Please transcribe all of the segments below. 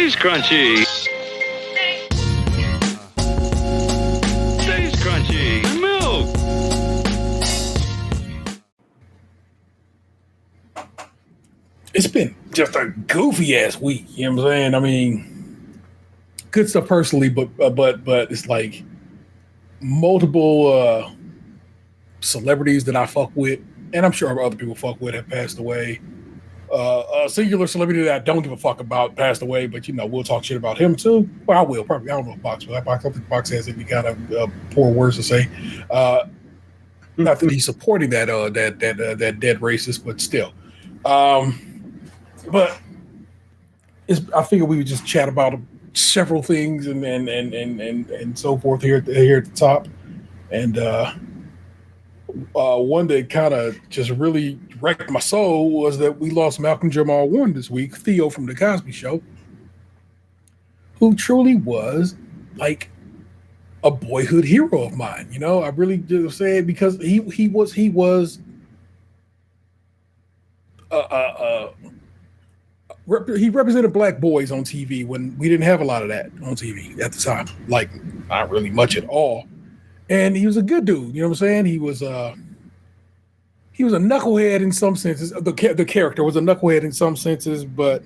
Stays crunchy. Stays crunchy. Milk. It's been just a goofy ass week. You know what I'm saying? I mean, good stuff personally, but it's like multiple celebrities that I fuck with, and I'm sure other people fuck with, have passed away. A singular celebrity that I don't give a fuck about passed away, but we'll talk shit about him too. Well, I will probably. I don't know if Box will. I don't think Box has any kind of poor words to say. Not that he's supporting that that dead racist, but still. But I figured we would just chat about several things and so forth here at the top. And one that kind of just really wrecked my soul was that we lost Malcom Jamal Warner this week, Theo from The Cosby Show, who truly was like a boyhood hero of mine. I really do say it because he was he represented black boys on TV when we didn't have a lot of that on TV at the time, like not really much at all. And he was a good dude. You know what I'm saying? He was a knucklehead in some senses. The character was a knucklehead in some senses, but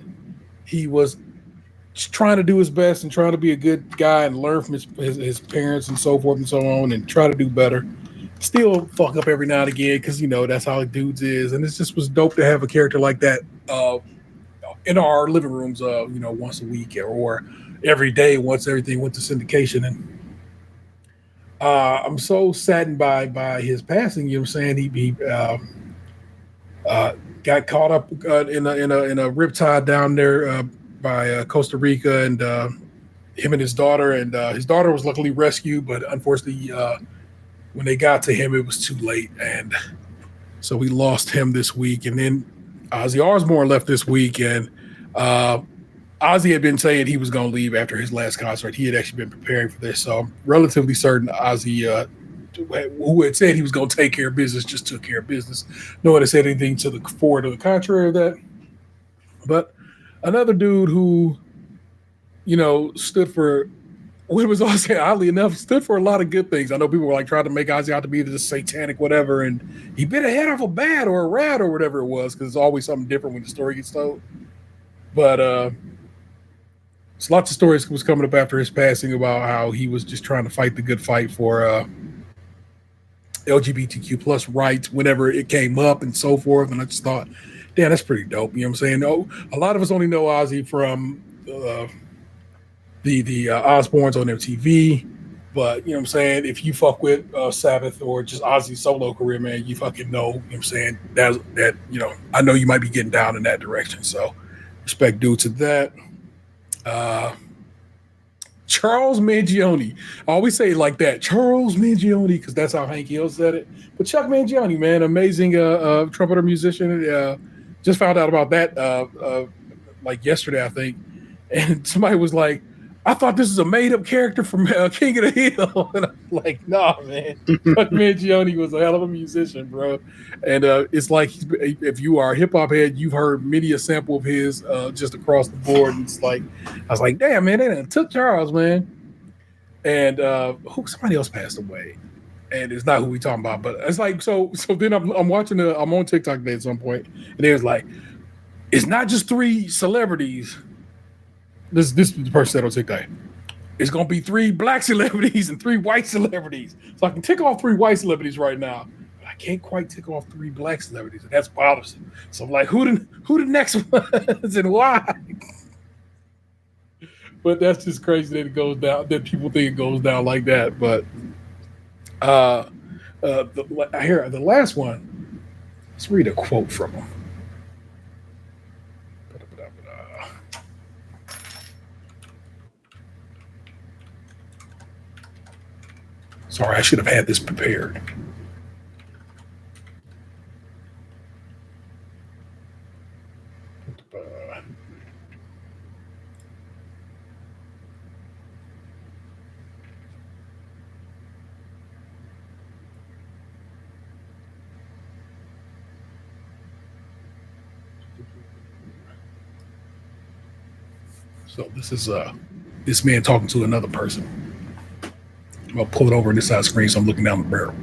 he was trying to do his best and trying to be a good guy and learn from his parents and so forth and so on and try to do better. Still fuck up every now and again because, that's how dudes is. And it just was dope to have a character like that in our living rooms, once a week or every day once everything went to syndication. And I'm so saddened by his passing. You know what I'm saying? He got caught up in a riptide down there by Costa Rica, and him and his daughter. And his daughter was luckily rescued, but unfortunately, when they got to him, it was too late, and so we lost him this week. And then Ozzy Osbourn left this week, and Ozzy had been saying he was going to leave after his last concert. He had actually been preparing for this, so I'm relatively certain Ozzy, who had said he was going to take care of business, just took care of business. No one had said anything to the contrary of that. But another dude who, stood for what was also, oddly enough, stood for a lot of good things. I know people were like trying to make Ozzy out to be this satanic whatever, and he bit a head off a bat or a rat or whatever it was, because it's always something different when the story gets told. But lots of stories was coming up after his passing about how he was just trying to fight the good fight for LGBTQ plus rights whenever it came up and so forth. And I just thought, damn, that's pretty dope. You know what I'm saying? No, a lot of us only know Ozzy from the Osbournes on MTV, but you know what I'm saying, if you fuck with Sabbath or just Ozzy's solo career, man, you fucking know, you know what I'm saying, that I know you might be getting down in that direction. So respect due to that. Charles Mangione. I always say it like that, Charles Mangione, because that's how Hank Hill said it. But Chuck Mangione, man, amazing trumpeter musician. Just found out about that like yesterday, I think. And somebody was like, I thought this was a made-up character from King of the Hill. And I'm like, nah, man. Chuck Mangione was a hell of a musician, bro. And it's like, if you are a hip-hop head, you've heard many a sample of his just across the board. And it's like, I was like, damn, man, they done took Charles, man. And somebody else passed away. And it's not who we talking about. But it's like, so then I'm watching, I'm on TikTok today at some point, and it was like, it's not just 3 celebrities. This is the person said on TikTok. It's going to be 3 black celebrities and 3 white celebrities. So I can tick off 3 white celebrities right now, but I can't quite tick off 3 black celebrities, and that's bothersome. So I'm like, who the next ones and why? But that's just crazy that it goes down, that people think it goes down like that. But the last one, let's read a quote from him. Sorry, I should have had this prepared. So this is this man talking to another person. I'm gonna pull it over on this side of the screen so I'm looking down the barrel.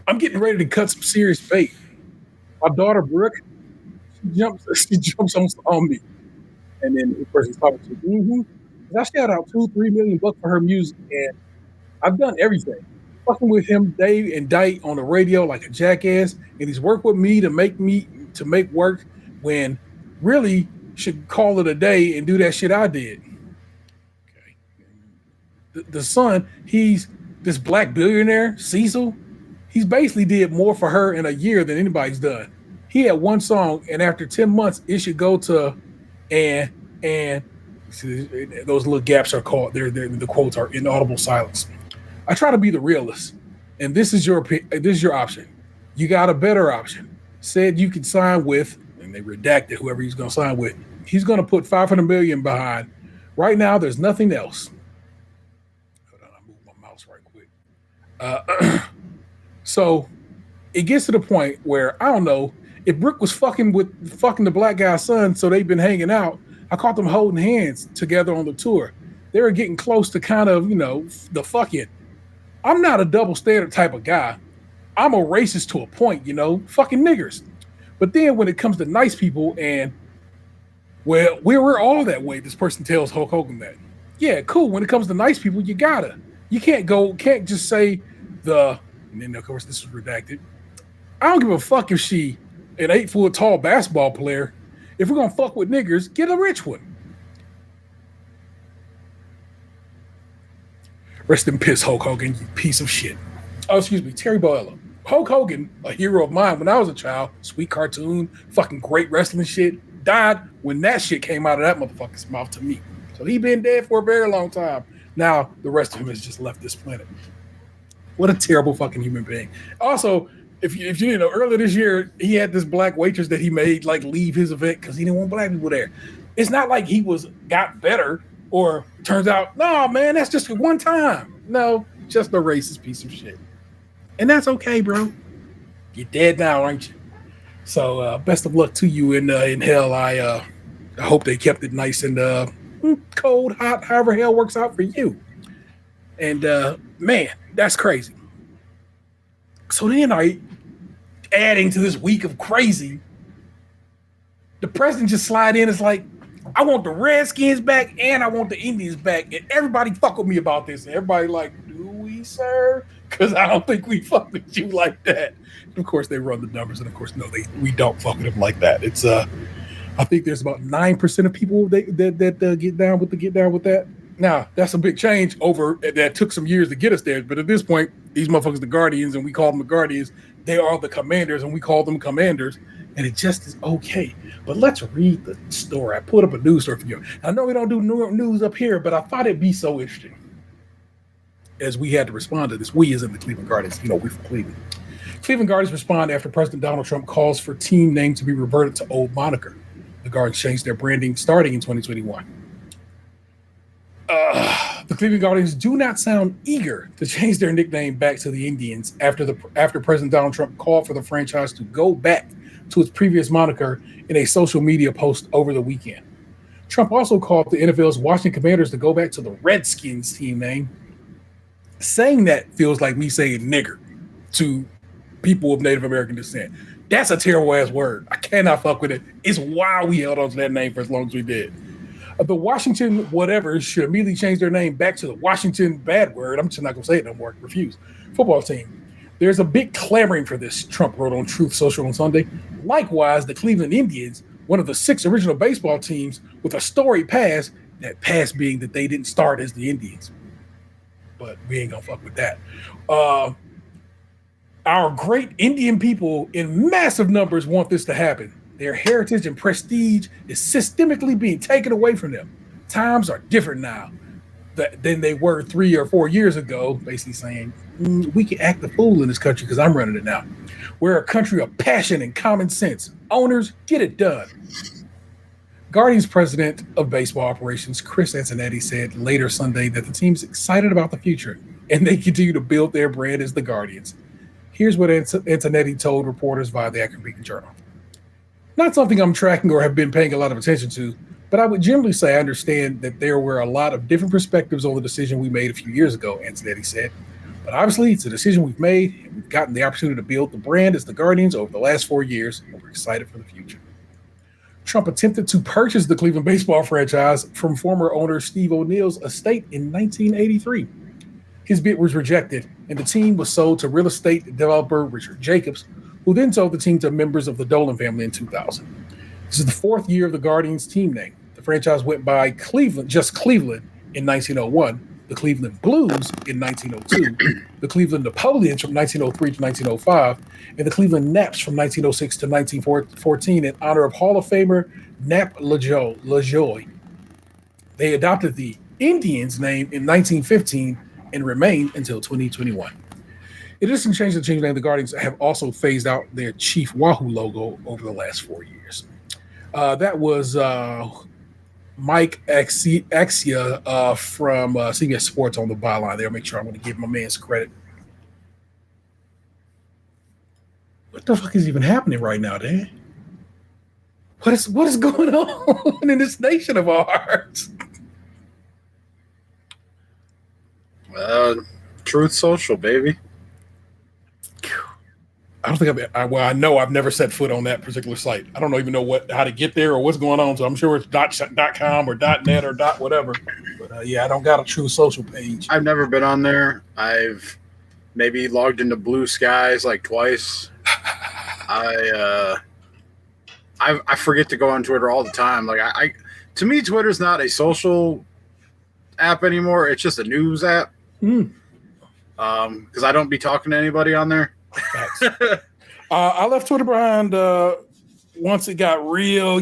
I'm getting ready to cut some serious bait. My daughter Brooke, she jumps on me. And then the person's talking to me. I shelled out $2-3 million for her music, and I've done everything. Fucking with him day and night on the radio like a jackass, and he's worked with me to make work when really should call it a day and do that shit I did. Okay. The son, he's this black billionaire, Cecil. He's basically did more for her in a year than anybody's done. He had one song, and after 10 months, it should go to and see, those little gaps are called. The quotes are inaudible silence. I try to be the realist, and this is your option. You got a better option. Said you can sign with, and they redacted whoever he's going to sign with. He's going to put $500 million behind. Right now, there's nothing else. Hold on, I moved my mouse right quick. So it gets to the point where I don't know if Brooke was fucking the black guy's son, so they've been hanging out. I caught them holding hands together on the tour. They were getting close to kind of, the fucking. I'm not a double standard type of guy. I'm a racist to a point, fucking niggers. But then when it comes to nice people and, well, we're all that way. This person tells Hulk Hogan that. Yeah, cool. When it comes to nice people, you can't just say and then of course this is redacted. I don't give a fuck if she an 8-foot tall basketball player. If we're gonna fuck with niggers, get a rich one. Rest in peace, Hulk Hogan, you piece of shit. Oh, excuse me, Terry Bollea. Hulk Hogan, a hero of mine when I was a child, sweet cartoon, fucking great wrestling shit, died when that shit came out of that motherfucker's mouth to me. So he been dead for a very long time. Now the rest of him has just left this planet. What a terrible fucking human being. Also, if you didn't know, earlier this year, he had this black waitress that he made leave his event because he didn't want black people there. It's not like he got better or turns out, no, man, that's just one time. No, just a racist piece of shit. And that's okay, bro. You're dead now, aren't you? So best of luck to you in hell. I hope they kept it nice and cold, hot, however hell works out for you. And man, that's crazy. So then adding to this week of crazy, the president just slide in. It's like, I want the Redskins back and I want the Indians back. And everybody fuck with me about this. And everybody like, do we, sir? Because I don't think we fuck with you like that. And of course, they run the numbers. And of course, no, we don't fuck with them like that. It's I think there's about 9% of people that get down with that. Now, that's a big change that took some years to get us there. But at this point, these motherfuckers, the Guardians, and we call them the Guardians, they are the Commanders, and we call them Commanders. And it just is okay. But let's read the story. I put up a news story for you. I know we don't do news up here, but I thought it'd be so interesting. As we had to respond to this. We as in the Cleveland Guardians. We're from Cleveland. Cleveland Guardians respond after President Donald Trump calls for team name to be reverted to old moniker. The Guardians changed their branding starting in 2021. The Cleveland Guardians do not sound eager to change their nickname back to the Indians after President Donald Trump called for the franchise to go back to its previous moniker in a social media post over the weekend. Trump also called the NFL's Washington Commanders to go back to the Redskins team name. Saying that feels like me saying nigger to people of Native American descent. That's a terrible ass word. I cannot fuck with it. It's why we held on to that name for as long as we did. The Washington whatever should immediately change their name back to the Washington bad word. I'm just not going to say it no more. Refuse. Football team. There's a big clamoring for this, Trump wrote on Truth Social on Sunday. Likewise, the Cleveland Indians, one of the 6 original baseball teams with a storied past, that past being that they didn't start as the Indians. But we ain't going to fuck with that. Our great Indian people in massive numbers want this to happen. Their heritage and prestige is systemically being taken away from them. Times are different now than they were 3 or 4 years ago, basically saying, we can act the fool in this country because I'm running it now. We're a country of passion and common sense. Owners, get it done. Guardians president of baseball operations, Chris Antonetti, said later Sunday that the team is excited about the future and they continue to build their brand as the Guardians. Here's what Antonetti told reporters via the Akron Beacon Journal. Not something I'm tracking or have been paying a lot of attention to, But I would generally say I understand that there were a lot of different perspectives on the decision we made a few years ago, Antonetti said. But obviously, it's a decision we've made, and we've gotten the opportunity to build the brand as the Guardians over the last 4 years, and we're excited for the future. Trump attempted to purchase the Cleveland baseball franchise from former owner Steve O'Neill's estate in 1983. His bid was rejected, and the team was sold to real estate developer Richard Jacobs, who then sold the team to members of the Dolan family in 2000. This is the 4th year of the Guardians team name. The franchise went by Cleveland, just Cleveland, in 1901, the Cleveland Blues in 1902, the Cleveland Napoleons from 1903 to 1905, and the Cleveland Naps from 1906 to 1914 in honor of Hall of Famer Nap LaJoie. They adopted the Indians name in 1915 and remained until 2021. In addition to changing the team name, the Guardians have also phased out their Chief Wahoo logo over the last 4 years. That was Mike Axia from CBS Sports on the byline there. Make sure I'm going to give my man some credit. What the fuck is even happening right now, Dan? What is going on in this nation of ours? Truth Social, baby. I don't think I know I've never set foot on that particular site. I don't even know how to get there or what's going on. So I'm sure it's .com or .net or .whatever. But yeah, I don't got a True Social page. I've never been on there. I've maybe logged into Blue Skies like twice. I forget to go on Twitter all the time. Like to me, Twitter's not a social app anymore. It's just a news app. Because I don't be talking to anybody on there. I left Twitter behind once it got real,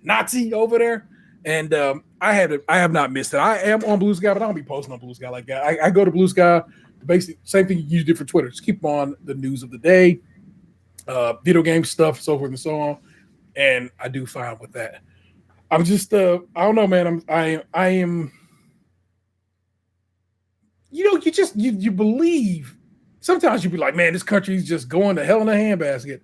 Nazi over there, and I have not missed it. I am on Blue Sky, but I don't be posting on Blue Sky like that. I go to Blue Sky, basically same thing you do for Twitter. Just keep on the news of the day, video game stuff, so forth and so on, and I do fine with that. I'm just I don't know, man. I am. You believe. Sometimes you'd be like, man, this country's just going to hell in a handbasket.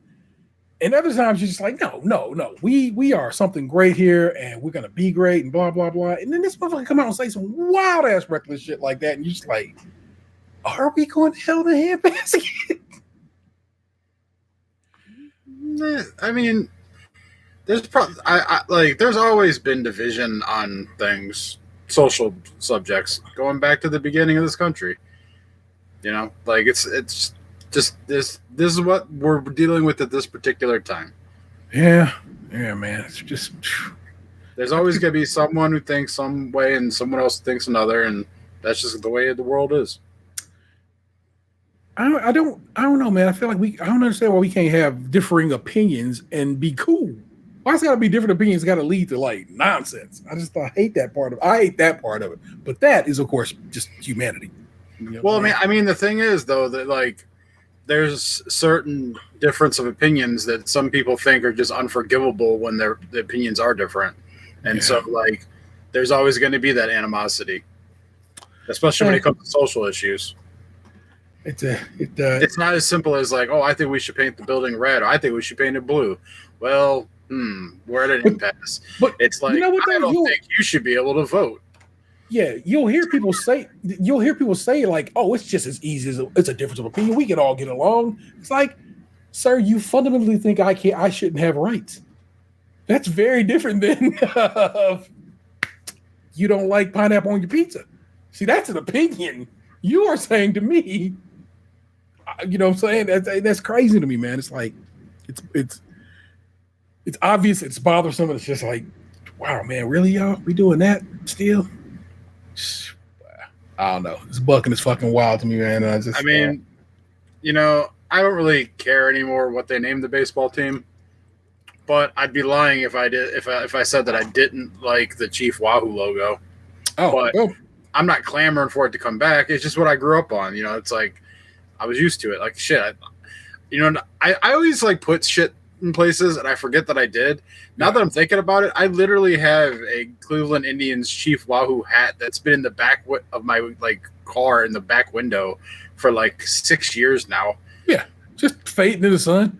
And other times you're just like, no. We are something great here and we're going to be great and blah, blah, blah. And then this motherfucker come out and say some wild ass reckless shit like that. And you're just like, are we going to hell in a handbasket? I mean, there's always been division on things, social subjects, going back to the beginning of this country. It's just this is what we're dealing with at this particular time. Yeah, man. It's just there's always gonna be someone who thinks some way and someone else thinks another, and that's just the way the world is. I don't know, man. I feel like I don't understand why we can't have differing opinions and be cool. Why it's got to be different opinions? Got to lead to like nonsense. I hate that part of it. But that is, of course, just humanity. Well, I mean, the thing is, though, that like there's certain difference of opinions that some people think are just unforgivable when the opinions are different, and so like there's always going to be that animosity, especially when it comes to social issues. It's not as simple as like, oh, I think we should paint the building red, or I think we should paint it blue. Well, we're at an impasse. But it's like, I don't think you should be able to vote. Yeah, you'll hear people say like, "Oh, it's just as easy as it's a difference of opinion. We can all get along." It's like, sir, you fundamentally think I shouldn't have rights. That's very different than you don't like pineapple on your pizza. See, that's an opinion. You are saying to me, you know what I'm saying? That's crazy to me, man. It's like it's obvious, it's bothersome, and it's just like, wow, man, really, y'all? We doing that still? I don't know. This bucking is fucking wild to me, man. I don't really care anymore what they named the baseball team, but I'd be lying if I said that I didn't like the Chief Wahoo logo. I'm not clamoring for it to come back. It's just what I grew up on. It's like I was used to it. Like shit. I always like put shit in places and I forget that I did. Now that I'm thinking about it, I literally have a Cleveland Indians Chief Wahoo hat that's been in the back of my like car in the back window for like 6 years now. Yeah, just fading in the sun.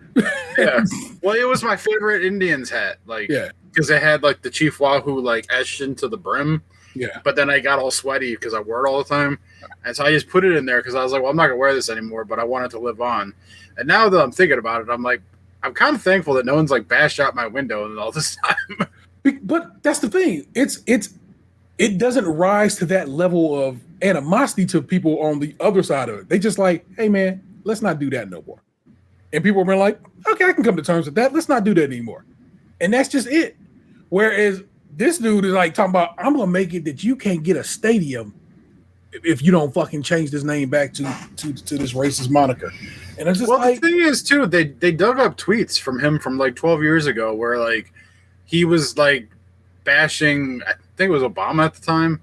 Yeah. Well, it was my favorite Indians hat. Like, because it had like the Chief Wahoo like etched into the brim. Yeah. But then I got all sweaty because I wore it all the time. And so I just put it in there because I was like, well, I'm not going to wear this anymore, but I want it to live on. And now that I'm thinking about it, I'm like, I'm kind of thankful that no one's like bashed out my window all this time. But that's the thing. It doesn't rise to that level of animosity to people on the other side of it. They just like, hey man, let's not do that no more. And people have been like, okay, I can come to terms with that. Let's not do that anymore. And that's just it. Whereas this dude is like talking about, I'm gonna make it that you can't get a stadium if you don't fucking change this name back to this racist moniker. And it's just well, like, the thing is too, they dug up tweets from him from like 12 years ago where like he was like bashing, I think it was Obama at the time,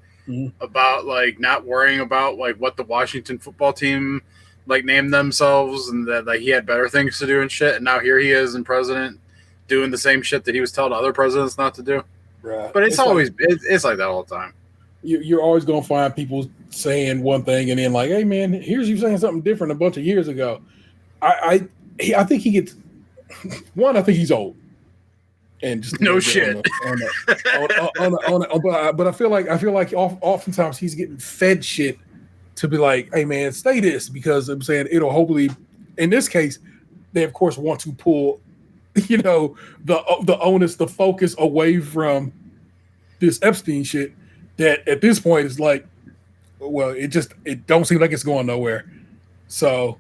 about like not worrying about like what the Washington football team like named themselves and that like he had better things to do and shit. And now here he is in president doing the same shit that he was telling other presidents not to do. right. But it's always like, it's like that all the time. You're always gonna find people saying one thing and then like, hey man, here's you saying something different a bunch of years ago. I think he gets one. I think he's old, and just no shit. But I feel like oftentimes he's getting fed shit to be like, hey man, stay this because I'm saying it'll hopefully. In this case, they of course want to pull, the onus, the focus away from this Epstein shit. That at this point is like, well, it don't seem like it's going nowhere. So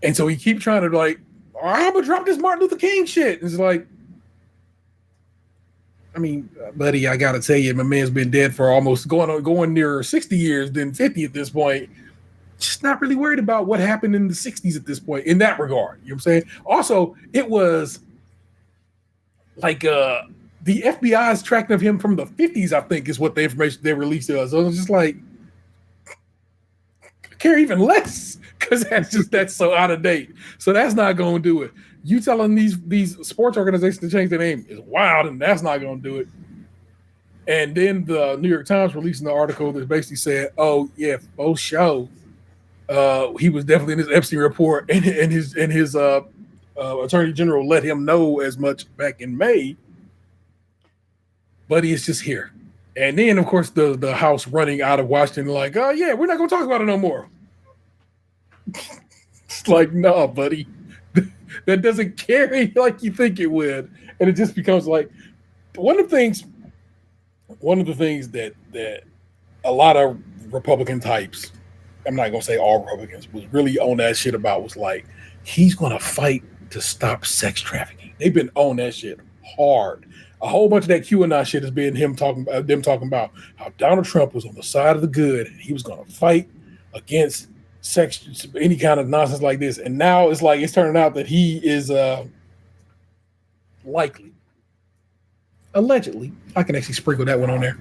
he keep trying to like, I'm gonna drop this Martin Luther King shit. It's like, I mean, buddy, I gotta tell you, my man's been dead for almost going near 60 years than 50 at this point. Just not really worried about what happened in the 60s at this point in that regard. You know what I'm saying? Also, it was like the FBI's tracking of him from the 50s, I think, is what the information they released to us. So it was just like, I care even less because that's so out of date. So that's not going to do it. You telling these sports organizations to change their name is wild, and that's not going to do it. And then the New York Times releasing the article that basically said, oh, yeah, both show he was definitely in his Epstein report, and his attorney general let him know as much back in May. But he's just here. And then, of course, the House running out of Washington like, oh, yeah, we're not going to talk about it no more. It's like, no, buddy. That doesn't carry like you think it would. And it just becomes like one of the things that a lot of Republican types, I'm not going to say all Republicans, was really on that shit about was like, he's going to fight to stop sex trafficking. They've been on that shit hard. A whole bunch of that QAnon shit has been them talking about how Donald Trump was on the side of the good and he was going to fight against sex, any kind of nonsense like this. And now it's like it's turning out that he is likely, allegedly, I can actually sprinkle that one on there,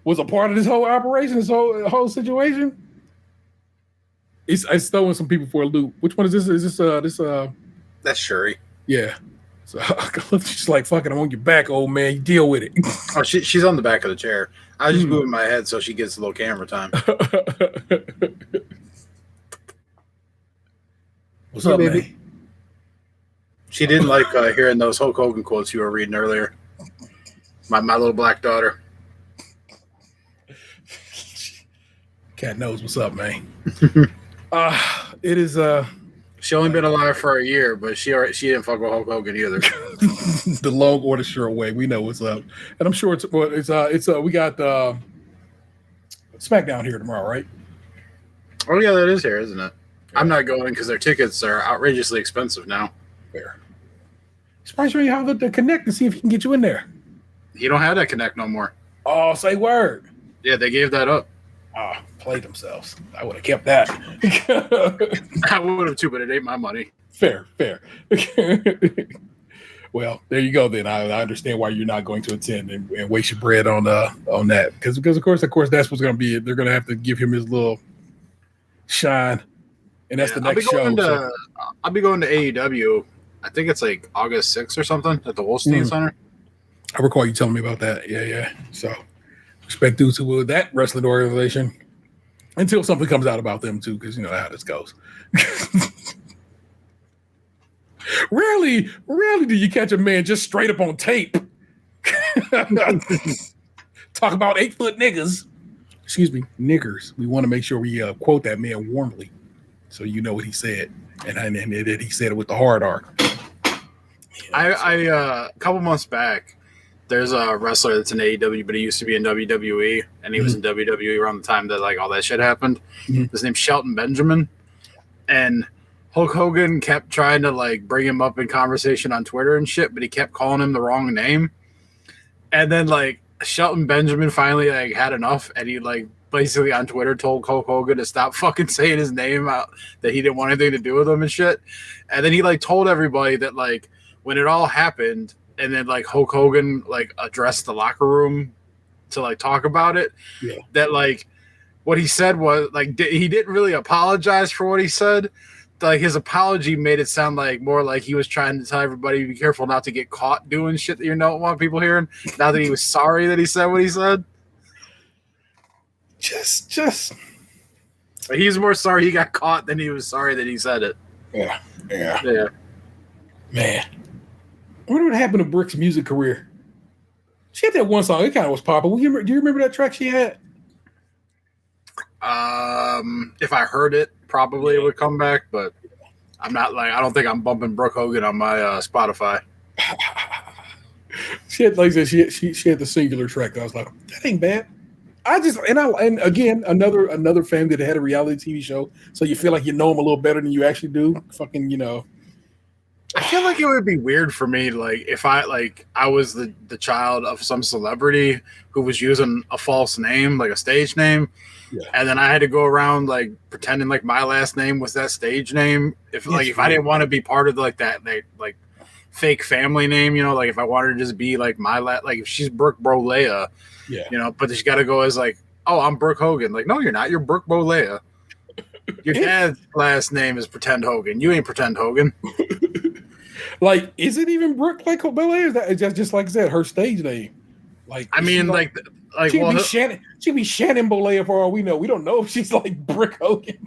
was a part of this whole operation, this whole situation. It's throwing some people for a loop. Which one is this? Is this That's Shuri. Yeah. So she's like, fucking, I'm on your back, old man. You deal with it. Oh, she's on the back of the chair. I was just moving my head so she gets a little camera time. What's up, baby? Man? She didn't like hearing those Hulk Hogan quotes you were reading earlier. My little black daughter. Cat knows what's up, man. It is She only been alive for a year, but she didn't fuck with Hulk Hogan either. The long order sure way. We know what's up, and I'm sure it's we got SmackDown here tomorrow, right? Oh yeah, that is here, isn't it? Yeah. I'm not going because their tickets are outrageously expensive now. Fair. Surprised you have to connect and see if he can get you in there. You don't have that connect no more. Oh, say word. Yeah, they gave that up. Played themselves. I would have kept that. I would have too, but it ain't my money. Fair. Well, there you go. Then I understand why you're not going to attend and waste your bread on that because of course that's what's going to be. They're going to have to give him his little shine, and that's the next show. I'll be going to AEW. I think it's like August 6th or something at the Wolstein Center. I recall you telling me about that. Yeah. So. Expect due to that wrestling organization until something comes out about them too, because you know how this goes. Rarely do you catch a man just straight up on tape. Talk about 8-foot niggas. Excuse me, niggers. We want to make sure we quote that man warmly, so you know what he said, and that he said it with the hard R. A couple months back, there's a wrestler that's in AEW, but he used to be in WWE, and he was in WWE around the time that like all that shit happened. His name's Shelton Benjamin, and Hulk Hogan kept trying to like bring him up in conversation on Twitter and shit, but he kept calling him the wrong name. And then like Shelton Benjamin finally like had enough, and he like basically on Twitter told Hulk Hogan to stop fucking saying his name out, that he didn't want anything to do with him and shit. And then he like told everybody that like when it all happened, and then like Hulk Hogan like addressed the locker room to like talk about it, that like what he said was like he didn't really apologize for what he said. Like his apology made it sound like more like he was trying to tell everybody be careful not to get caught doing shit that you don't want people hearing. Now that he was sorry that he said what he said, just he's more sorry he got caught than he was sorry that he said it. Yeah. Man, I wonder what happened to Brick's music career. She had that one song. It kind of was popular. Do you remember that track she had? If I heard it, probably it would come back, but I don't think I'm bumping Brooke Hogan on my Spotify. She had, like I said, she had the singular track. I was like, that ain't bad. And again, another fan that had a reality TV show, so you feel like you know him a little better than you actually do. Fucking, you know. I feel like it would be weird for me, like if I was the child of some celebrity who was using a false name, like a stage name, and then I had to go around like pretending like my last name was that stage name. If I didn't want to be part of like that like fake family name, you know, like if I wanted to just be like like if she's Brooke Bollea, you know, but she got to go as like, oh, I'm Brooke Hogan. Like, no, you're not. You're Brooke Bollea. Your dad's last name is Pretend Hogan. You ain't Pretend Hogan. Like, is it even Brooke like Bollea? Is that just like I said, her stage name? Like, I mean, like she could be Shannon Bollea for all we know. We don't know if she's like Brooke Hogan.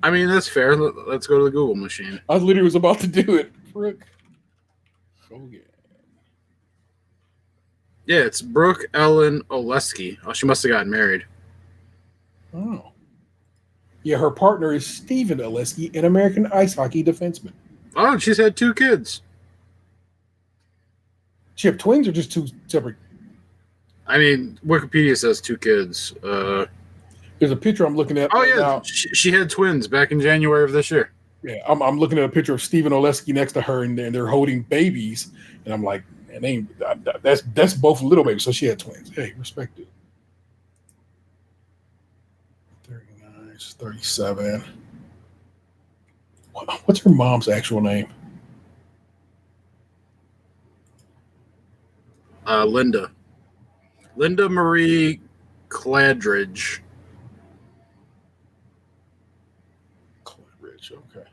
I mean, that's fair. Let's go to the Google machine. I literally was about to do it. Brooke Hogan. Yeah, it's Brooke Ellen Oleski. Oh, she must have gotten married. Oh. Yeah, her partner is Steven Oleski, an American ice hockey defenseman. Oh, she's had 2 kids. She have twins or just 2 separate? I mean, Wikipedia says 2 kids. There's a picture I'm looking at. Oh, yeah. Now. She had twins back in January of this year. Yeah, I'm looking at a picture of Steven Oleski next to her, and they're holding babies. And I'm like, man, that's both little babies. So she had twins. Hey, respect it. 39, 37. What's her mom's actual name? Linda Marie Cladridge. Okay.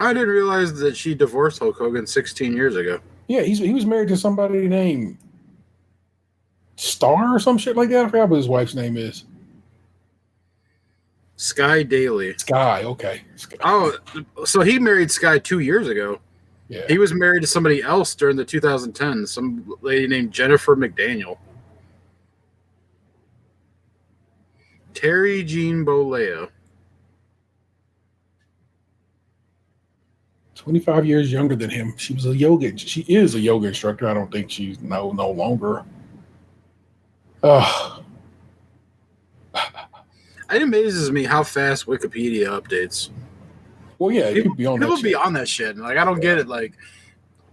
I didn't realize that she divorced Hulk Hogan 16 years ago. Yeah, he was married to somebody named Star or some shit like that. I forgot what his wife's name is. Sky Daly. Sky, okay. Sky. Oh, so he married Sky 2 years ago. Yeah. He was married to somebody else during the 2010s, some lady named Jennifer McDaniel. Terry Jean Bollea. 25 years younger than him. She is a yoga instructor. I don't think she's no longer. It amazes me how fast Wikipedia updates. Well, yeah, people be on that shit. Be on that shit. Like, I don't get it. Like,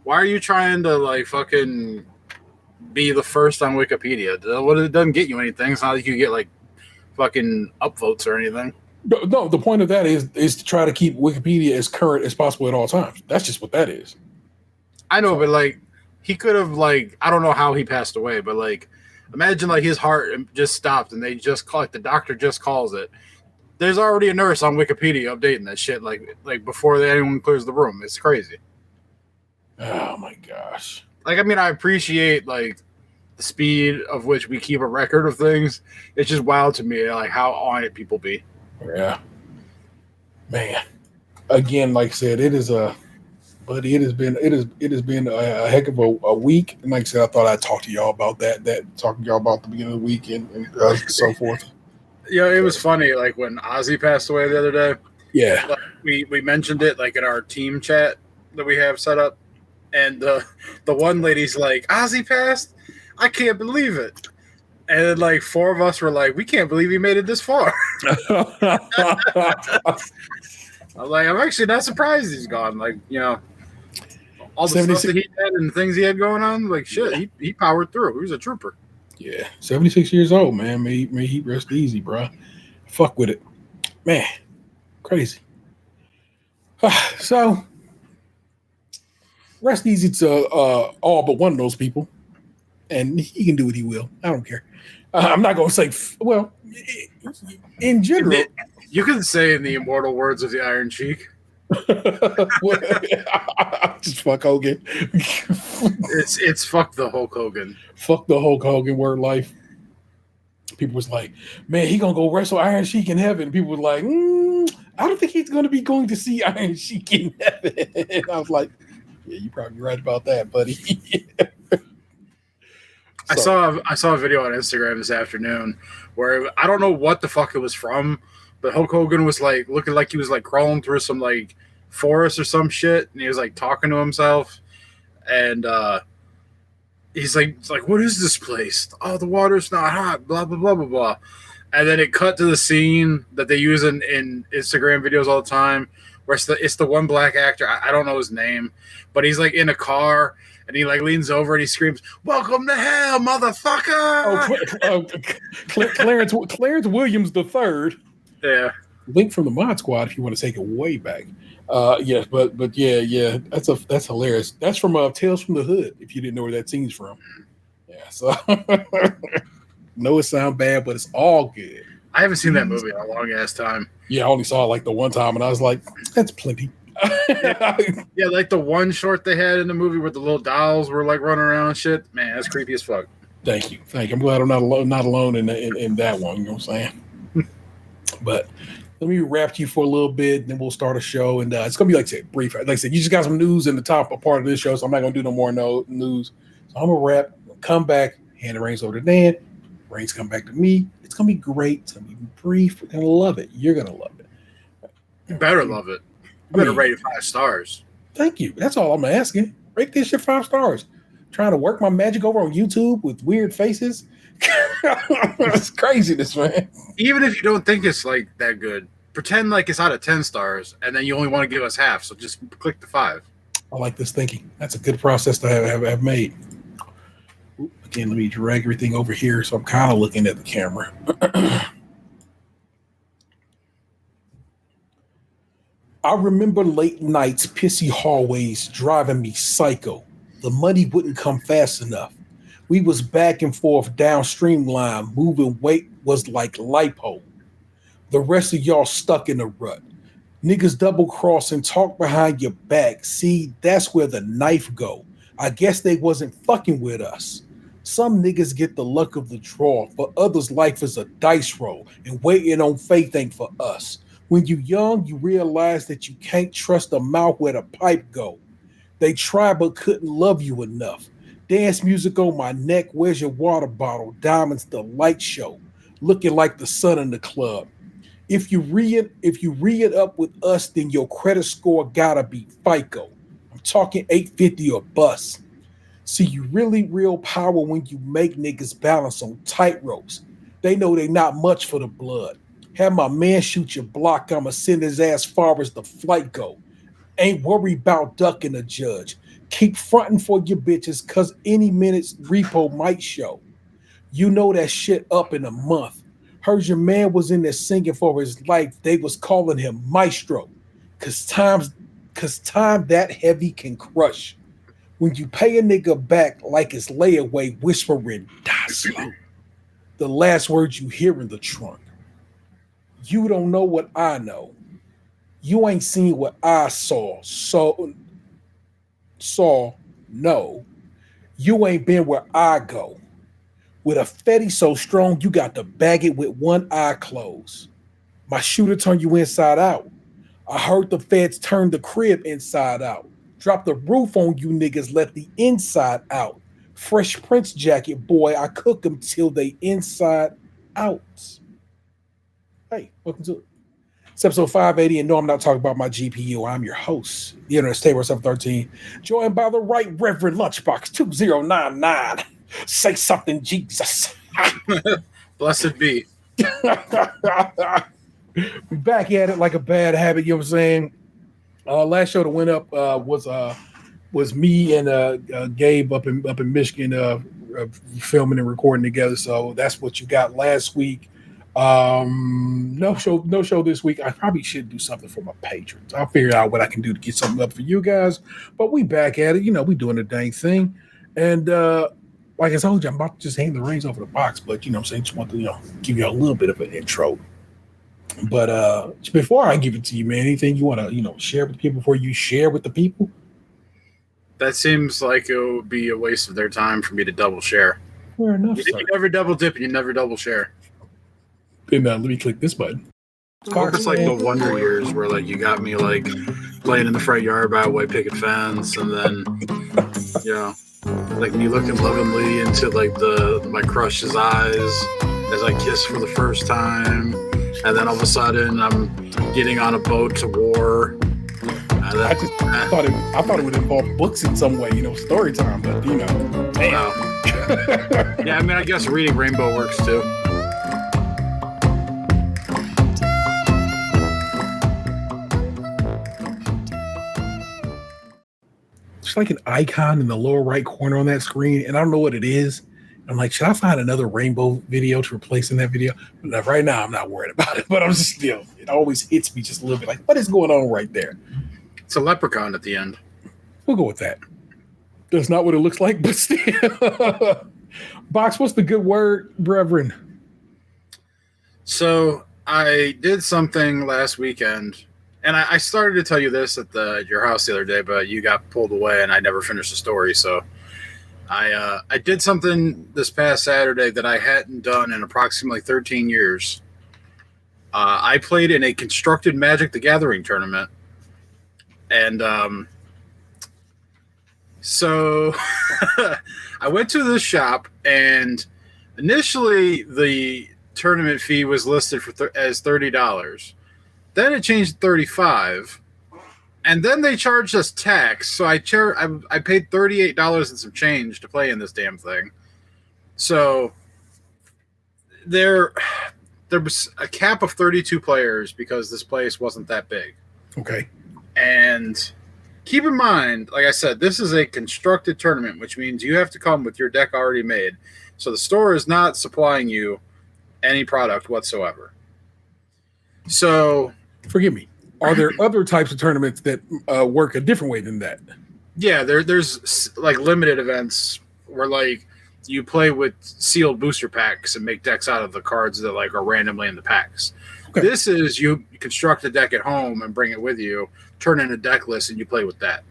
why are you trying to like fucking be the first on Wikipedia? It doesn't get you anything. It's not like you get like fucking upvotes or anything. No, the point of that is to try to keep Wikipedia as current as possible at all times. That's just what that is. I know, but like he could have like I don't know how he passed away, but like imagine like his heart just stopped and they just call it, the doctor just calls it. There's already a nurse on Wikipedia updating that shit like before anyone clears the room. It's crazy. Oh my gosh. Like I mean, I appreciate like the speed of which we keep a record of things. It's just wild to me like how on it people be. Yeah. Man. Again, like I said, it is a buddy. It has been a heck of a week. And like I said, I thought I'd talk to y'all about that. Talking to y'all about the beginning of the week and so forth. Yeah, it was funny. Like when Ozzy passed away the other day. Yeah, Like, we mentioned it like in our team chat that we have set up, and the one lady's like, "Ozzy passed? I can't believe it." And then like 4 of us were like, "We can't believe he made it this far." I'm actually not surprised he's gone. Like, all the stuff that he had and things he had going on, like shit, he powered through. He was a trooper. Yeah, 76 years old, man. May he rest easy, bro. Fuck with it, man. Crazy. So, rest easy to all but one of those people, and he can do what he will. I don't care. I'm not going to say, well, in general. You can say in the immortal words of the Iron Sheik. Just fuck Hogan. It's fuck the Hulk Hogan. Fuck the Hulk Hogan word life. People was like, man, he gonna go wrestle Iron Sheik in heaven. People were like, I don't think he's gonna be going to see Iron Sheik in heaven. And I was like, yeah, you're probably right about that, buddy. I saw a video on Instagram this afternoon where I don't know what the fuck it was from, but Hulk Hogan was like looking like he was like crawling through some like forest or some shit, and he was like talking to himself, and he's like, what is this place? Oh, the water's not hot, blah blah blah blah blah. And then it cut to the scene that they use in Instagram videos all the time, where it's the one black actor, I don't know his name, but he's like in a car. And he like leans over and he screams, "Welcome to hell, motherfucker!" Clarence Williams III. Yeah, link from the Mod Squad if you want to take it way back. Yeah, but yeah, that's hilarious. That's from Tales from the Hood. If you didn't know where that scene's from, yeah. So know it sounds bad, but it's all good. I haven't seen that movie in a long ass time. Yeah, I only saw it like the one time, and I was like, that's plenty. Yeah, like the one short they had in the movie where the little dolls were like running around and shit. Man, that's creepy as fuck. Thank you. I'm glad I'm not alone in that one. You know what I'm saying? But let me wrap you for a little bit, and then we'll start a show. And it's gonna be like I said, brief. Like I said, you just got some news in the top part of this show, so I'm not gonna do no more news. So I'm gonna wrap. Come back. Hand the reins over to Dan. Reins come back to me. It's gonna be great. It's gonna be brief. We're gonna love it. You're gonna love it. You better love it. You better rate it 5 stars. Thank you. That's all I'm asking. Rate this shit 5 stars. Trying to work my magic over on YouTube with weird faces. It's craziness, man. Even if you don't think it's like that good, pretend like it's out of 10 stars, and then you only want to give us half. So just click the 5. I like this thinking. That's a good process to have made. Again, let me drag everything over here, so I'm kind of looking at the camera. I remember late nights, pissy hallways driving me psycho. The money wouldn't come fast enough. We was back and forth down streamline, moving weight was like lipo. The rest of y'all stuck in a rut. Niggas double cross and talk behind your back. See, that's where the knife go. I guess they wasn't fucking with us. Some niggas get the luck of the draw. For others, life is a dice roll, and waiting on faith ain't for us. When you young, you realize that you can't trust a mouth where the pipe go. They try but couldn't love you enough. Dance music on my neck, where's your water bottle? Diamonds, the light show, looking like the sun in the club. If you re-it up with us, then your credit score gotta be FICO. I'm talking 850 or bust. See, you really real power when you make niggas balance on tight ropes. They know they not much for the blood. Have my man shoot your block, I'ma send his ass far as the flight go. Ain't worried about ducking a judge. Keep fronting for your bitches, cause any minutes repo might show. You know that shit up in a month. Heard your man was in there singing for his life. They was calling him Maestro. Cause time that heavy can crush. When you pay a nigga back like it's layaway, whispering, die slow. The last words you hear in the trunk. You don't know what I know. You ain't seen what I saw. No. You ain't been where I go. With a fetty so strong, you got to bag it with one eye closed. My shooter turned you inside out. I heard the feds turn the crib inside out. Drop the roof on you niggas, let the inside out. Fresh Prince jacket, boy, I cook them till they inside out. Hey, welcome to it. It's episode 580, and no, I'm not talking about my GPU. I'm your host, the Internet Stable 713, joined by the Right Reverend Lunchbox 2099. Say something, Jesus. Blessed be. We back at it like a bad habit, you know what I'm saying? Last show that went up was me and Gabe up in Michigan filming and recording together. So that's what you got last week. No show this week. I probably should do something for my patrons. I'll figure out what I can do to get something up for you guys. But we back at it. You know, we doing the dang thing. And like I told you, I'm about to just hang the reins over the box. But you know what I'm saying? Just want to give you a little bit of an intro. But before I give it to you, man, anything you want to share with people before you share with the people? That seems like it would be a waste of their time for me to double share. Fair enough, you never double dip and you never double share. Then let me click this button. I hope it's like the Wonder Years where like you got me like playing in the front yard by a white picket fence, and then like me looking lovingly into like my crush's eyes as I kiss for the first time, and then all of a sudden I'm getting on a boat to war. I thought it would involve books in some way, story time, but damn. Wow. Yeah, I mean, I guess reading Rainbow works too. There's like an icon in the lower right corner on that screen, and I don't know what it is. I'm like, should I find another rainbow video to replace in that video? But right now, I'm not worried about it. But I'm just it always hits me just a little bit like, what is going on right there? It's a leprechaun at the end. We'll go with that. That's not what it looks like, but still. Box, what's the good word, Reverend? So I did something last weekend, and I started to tell you this at your house the other day, but you got pulled away, and I never finished the story. So I did something this past Saturday that I hadn't done in approximately 13 years. I played in a constructed Magic the Gathering tournament. And so I went to this shop, and initially the tournament fee was listed as $30. Then it changed to $35, and then they charged us tax. So I paid $38 and some change to play in this damn thing. So there was a cap of 32 players because this place wasn't that big. Okay. And keep in mind, like I said, this is a constructed tournament, which means you have to come with your deck already made. So the store is not supplying you any product whatsoever. So, forgive me. Are there other types of tournaments that work a different way than that? Yeah, there's like limited events where like you play with sealed booster packs and make decks out of the cards that like are randomly in the packs. Okay. This is you construct a deck at home and bring it with you, turn in a deck list, and you play with that.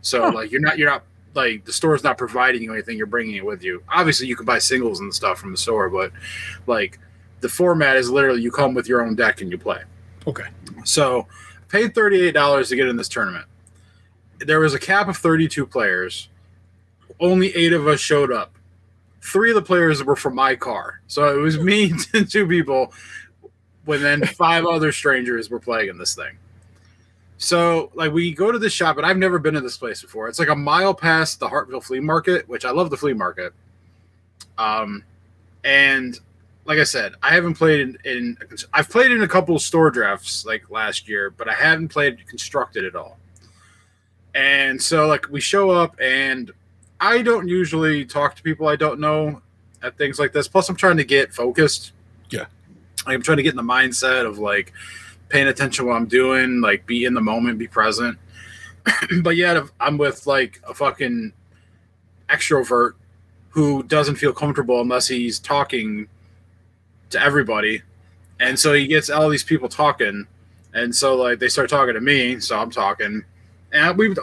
So like you're not like the store's not providing you anything, you're bringing it with you. Obviously you can buy singles and stuff from the store, but like the format is literally you come with your own deck and you play. Okay. So I paid $38 to get in this tournament. There was a cap of 32 players. Only 8 of us showed up. 3 of the players were from my car. So it was me and 2 people. When then 5 other strangers were playing in this thing. So, like, we go to this shop, and I've never been to this place before. It's like a mile past the Hartville Flea Market, which I love the flea market. And like I said, I haven't played I've played in a couple of store drafts, like, last year, but I haven't played constructed at all. And so, like, we show up, and I don't usually talk to people I don't know at things like this. Plus, I'm trying to get focused. Yeah. I'm trying to get in the mindset of like paying attention to what I'm doing, like be in the moment, be present. But yet I'm with like a fucking extrovert who doesn't feel comfortable unless he's talking to everybody. And so he gets all these people talking. And so like they start talking to me. So I'm talking. And we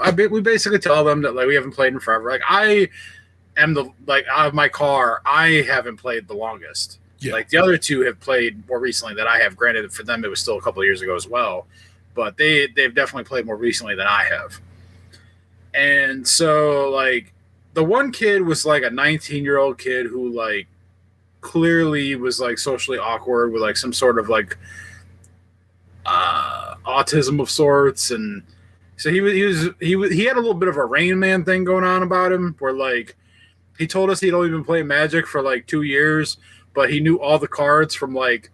basically tell them that like we haven't played in forever. Like I am out of my car, I haven't played the longest. Yeah. Like the other 2 have played more recently than I have. Granted, for them it was still a couple of years ago as well, but they've definitely played more recently than I have. And so like the one kid was like a 19-year-old kid who like clearly was like socially awkward with like some sort of like autism of sorts, and so he had a little bit of a Rain Man thing going on about him, where like he told us he'd only been playing Magic for like 2 years, but he knew all the cards from like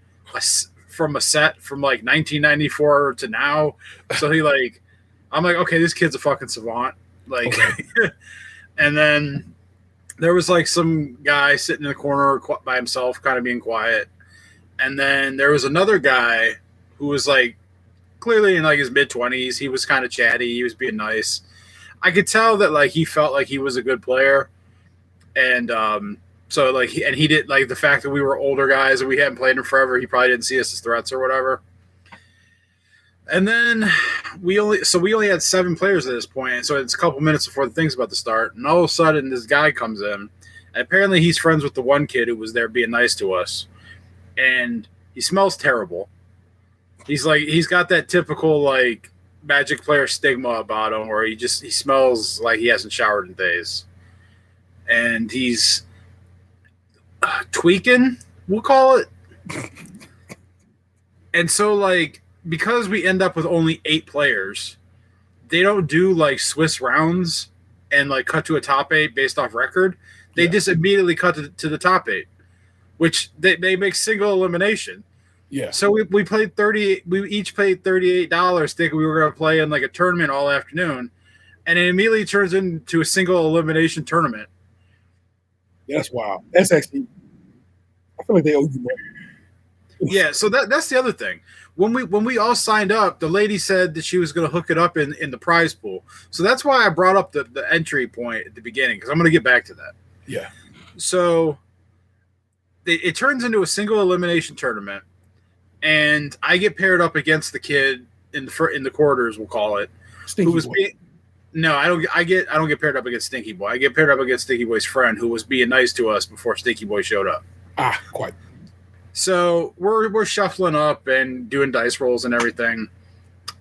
from a set from like 1994 to now. So he like, I'm like, okay, this kid's a fucking savant. Like, okay. And then there was like some guy sitting in the corner by himself, kind of being quiet. And then there was another guy who was like clearly in like his mid-20s. He was kind of chatty. He was being nice. I could tell that like he felt like he was a good player. And so like he did like the fact that we were older guys and we hadn't played him forever, he probably didn't see us as threats or whatever. And then we only had 7 players at this point, so it's a couple minutes before the thing's about to start, and all of a sudden this guy comes in, and apparently he's friends with the one kid who was there being nice to us, and he smells terrible. He's got that typical like Magic player stigma about him, where he smells like he hasn't showered in days, and he's tweaking, we'll call it. And so like, because we end up with only 8 players, they don't do like Swiss rounds and like cut to a top 8 based off record. They just immediately cut to the top 8, which they make single elimination. Yeah. So we played 30. We each paid $38, thinking we were going to play in like a tournament all afternoon, and it immediately turns into a single elimination tournament. That's wild. That's actually, I feel like they owe you money. Yeah. So that's the other thing. When we all signed up, the lady said that she was going to hook it up in the prize pool. So that's why I brought up the entry point at the beginning, because I'm going to get back to that. Yeah. So it turns into a single elimination tournament, and I get paired up against the kid in the quarters, we'll call it. Stinky who was Boy. No, I don't get paired up against Stinky Boy. I get paired up against Stinky Boy's friend, who was being nice to us before Stinky Boy showed up. Quite. So we're shuffling up and doing dice rolls and everything,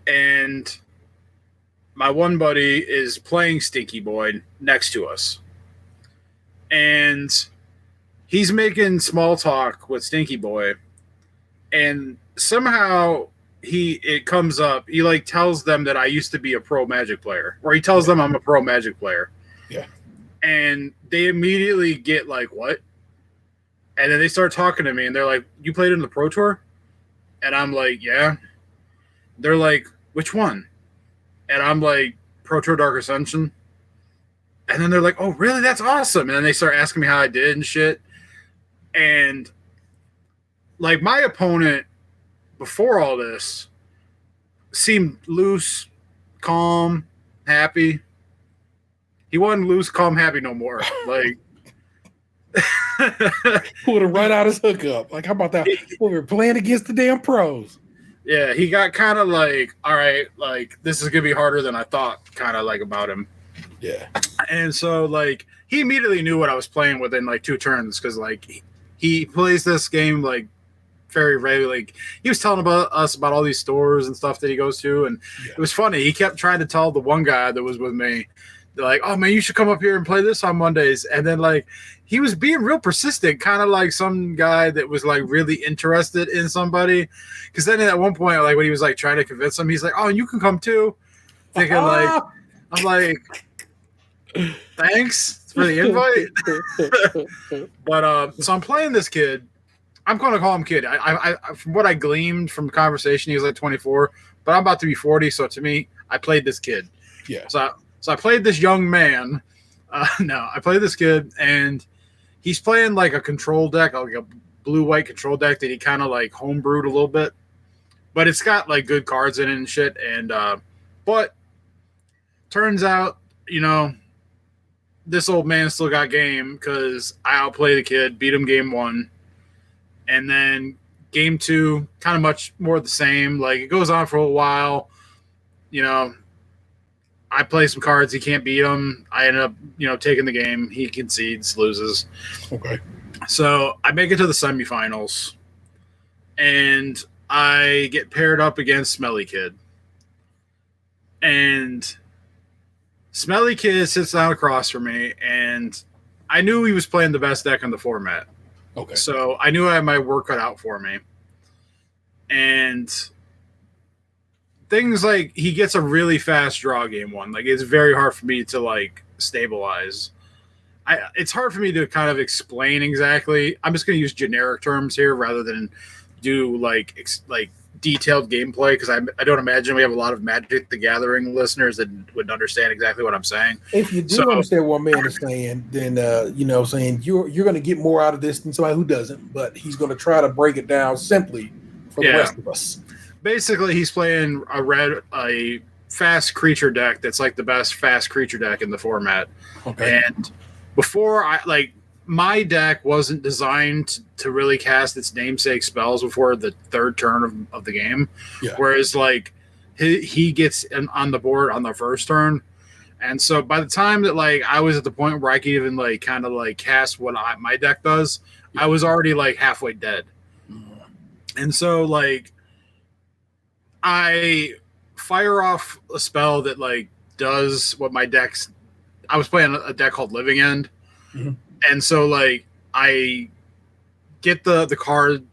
and my one buddy is playing Stinky Boy next to us, and he's making small talk with Stinky Boy, and somehow it comes up. He like tells them that I used to be a pro Magic player, or he tells them I'm a pro Magic player. Yeah, and they immediately get like, what? And then they start talking to me, and they're like, you played in the Pro Tour? And I'm like, yeah. They're like, which one? And I'm like, Pro Tour Dark Ascension. And then they're like, oh, really? That's awesome. And then they start asking me how I did and shit. And, like, my opponent, before all this, seemed loose, calm, happy. He wasn't loose, calm, happy no more. Like, pulled it right out his hookup. Like, how about that? We were playing against the damn pros. Yeah, he got kind of like, all right, like, this is gonna be harder than I thought, kind of like about him. Yeah. And so like he immediately knew what I was playing within like 2 turns, because like he plays this game like very regularly. Like, he was telling us about all these stores and stuff that he goes to, and it was funny. He kept trying to tell the one guy that was with me, they're like, oh man, you should come up here and play this on Mondays. And then like he was being real persistent, kind of like some guy that was like really interested in somebody. Because then at one point, like when he was like trying to convince him, he's like, oh, you can come too. Thinking like, I'm like, thanks for the invite. But so I'm playing this kid. I'm going to call him kid. I from what I gleaned from the conversation, he was like 24, but I'm about to be 40. So to me, I played this kid. Yeah. So I played this young man. I played this kid, and he's playing like a control deck, like a blue-white control deck that he kind of like homebrewed a little bit. But it's got like good cards in it and shit. And but turns out, you know, this old man still got game, because I outplayed the kid, beat him game 1. And then game 2, kind of much more the same. Like, it goes on for a while. You know, I play some cards. He can't beat him. I end up, you know, taking the game. He concedes, loses. Okay. So I make it to the semifinals, and I get paired up against Smelly Kid. And Smelly Kid sits down across from me, and I knew he was playing the best deck in the format. Okay. So I knew I had my work cut out for me. And things like he gets a really fast draw game one. Like it's very hard for me to like stabilize. It's hard for me to kind of explain exactly. I'm just going to use generic terms here rather than do like detailed gameplay because I don't imagine we have a lot of Magic the Gathering listeners that would understand exactly what I'm saying. If you do understand what man is saying, then you're going to get more out of this than somebody who doesn't. But he's going to try to break it down simply for the rest of us. Basically, he's playing a fast creature deck that's like the best fast creature deck in the format. Okay. And before my deck wasn't designed to really cast its namesake spells before the third turn of the game. Yeah. Whereas like he gets on the board on the first turn. And so by the time that like I was at the point where I could even like kind of like cast what my deck does, I was already like halfway dead. And so like I fire off a spell that like does what my deck's. I was playing a deck called Living End. Mm-hmm. And so, like, I get the card.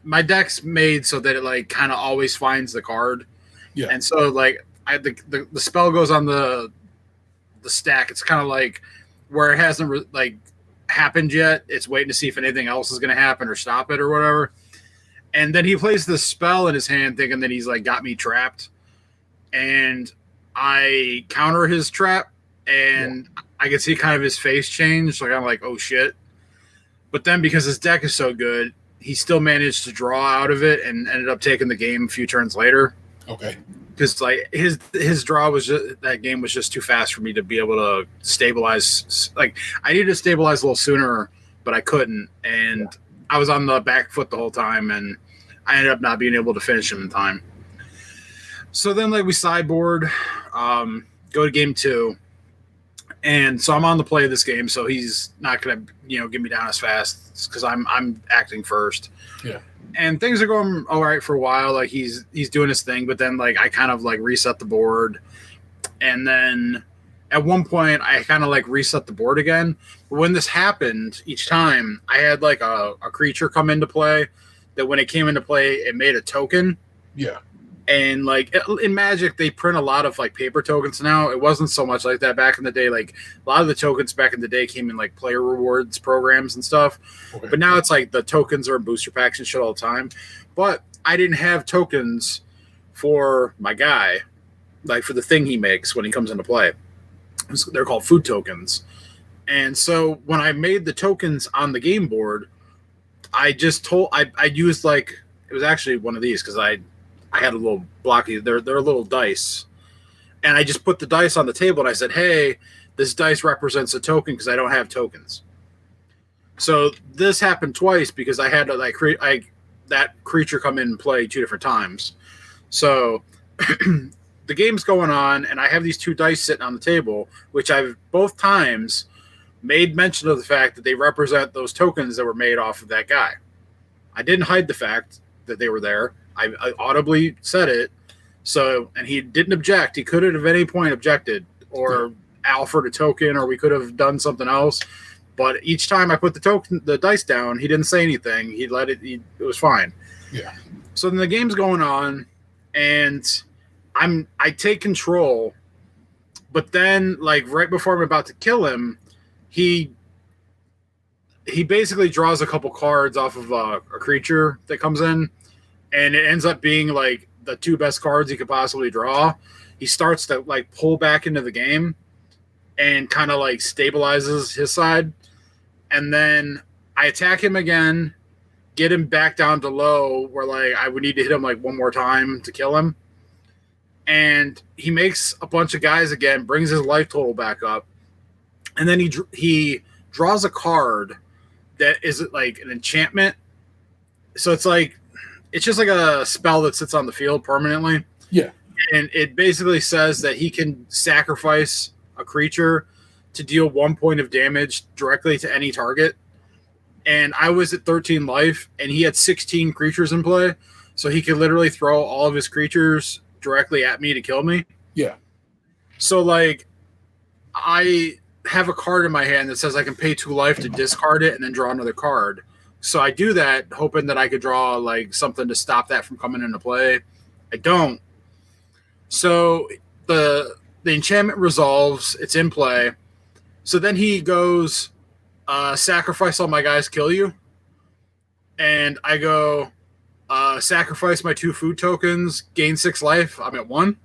My deck's made so that it, like, kind of always finds the card. Yeah. And so, like, the spell goes on the stack. It's kind of like where it hasn't, happened yet. It's waiting to see if anything else is going to happen or stop it or whatever. And then he plays this spell in his hand thinking that he's, like, got me trapped. And I counter his trap. And I can see kind of his face change. Like I'm like, oh shit. But then because his deck is so good, he still managed to draw out of it and ended up taking the game a few turns later. Okay. Because like his draw was just that game was just too fast for me to be able to stabilize. Like I needed to stabilize a little sooner, but I couldn't. And I was on the back foot the whole time, and I ended up not being able to finish him in time. So then like we sideboard, go to game 2. And so I'm on the play of this game, so he's not going to, get me down as fast because I'm acting first. Yeah. And things are going all right for a while. Like he's doing his thing, but then like I kind of like reset the board, and then at one point I kind of like reset the board again. But when this happened, each time I had like a creature come into play that when it came into play, it made a token. Yeah. And like in Magic, they print a lot of like paper tokens now. It wasn't so much like that back in the day. Like a lot of the tokens back in the day came in like player rewards programs and stuff. Okay. But now it's like the tokens are in booster packs and shit all the time. But I didn't have tokens for my guy, like for the thing he makes when he comes into play. They're called food tokens. And so when I made the tokens on the game board, I used like, it was actually one of these because I had a little blocky. They're little dice, and I just put the dice on the table and I said, "Hey, this dice represents a token because I don't have tokens." So this happened twice because I had to create that creature come in and play 2 different times. So the game's going on, and I have these 2 dice sitting on the table, which I've both times made mention of the fact that they represent those tokens that were made off of that guy. I didn't hide the fact that they were there. I audibly said it, and he didn't object. He could have at any point objected or offered a token, or we could have done something else. But each time I put the dice down, he didn't say anything. He let it. It was fine. Yeah. So then the game's going on, and I take control, but then like right before I'm about to kill him, he basically draws a couple cards off of a creature that comes in. And it ends up being like the 2 best cards he could possibly draw. He starts to like pull back into the game and kind of like stabilizes his side. And then I attack him again, get him back down to low where like I would need to hit him like one more time to kill him. And he makes a bunch of guys again, brings his life total back up. And then he draws a card that is like an enchantment. So it's just like a spell that sits on the field permanently. Yeah. And it basically says that he can sacrifice a creature to deal 1 point of damage directly to any target. And I was at 13 life, and he had 16 creatures in play. So he could literally throw all of his creatures directly at me to kill me. Yeah. So, like, I have a card in my hand that says I can pay 2 life to discard it and then draw another card. So I do that, hoping that I could draw like something to stop that from coming into play. I don't. So the enchantment resolves. It's in play. So then he goes, sacrifice all my guys, kill you. And I go, sacrifice my 2 food tokens, gain 6 life. I'm at 1.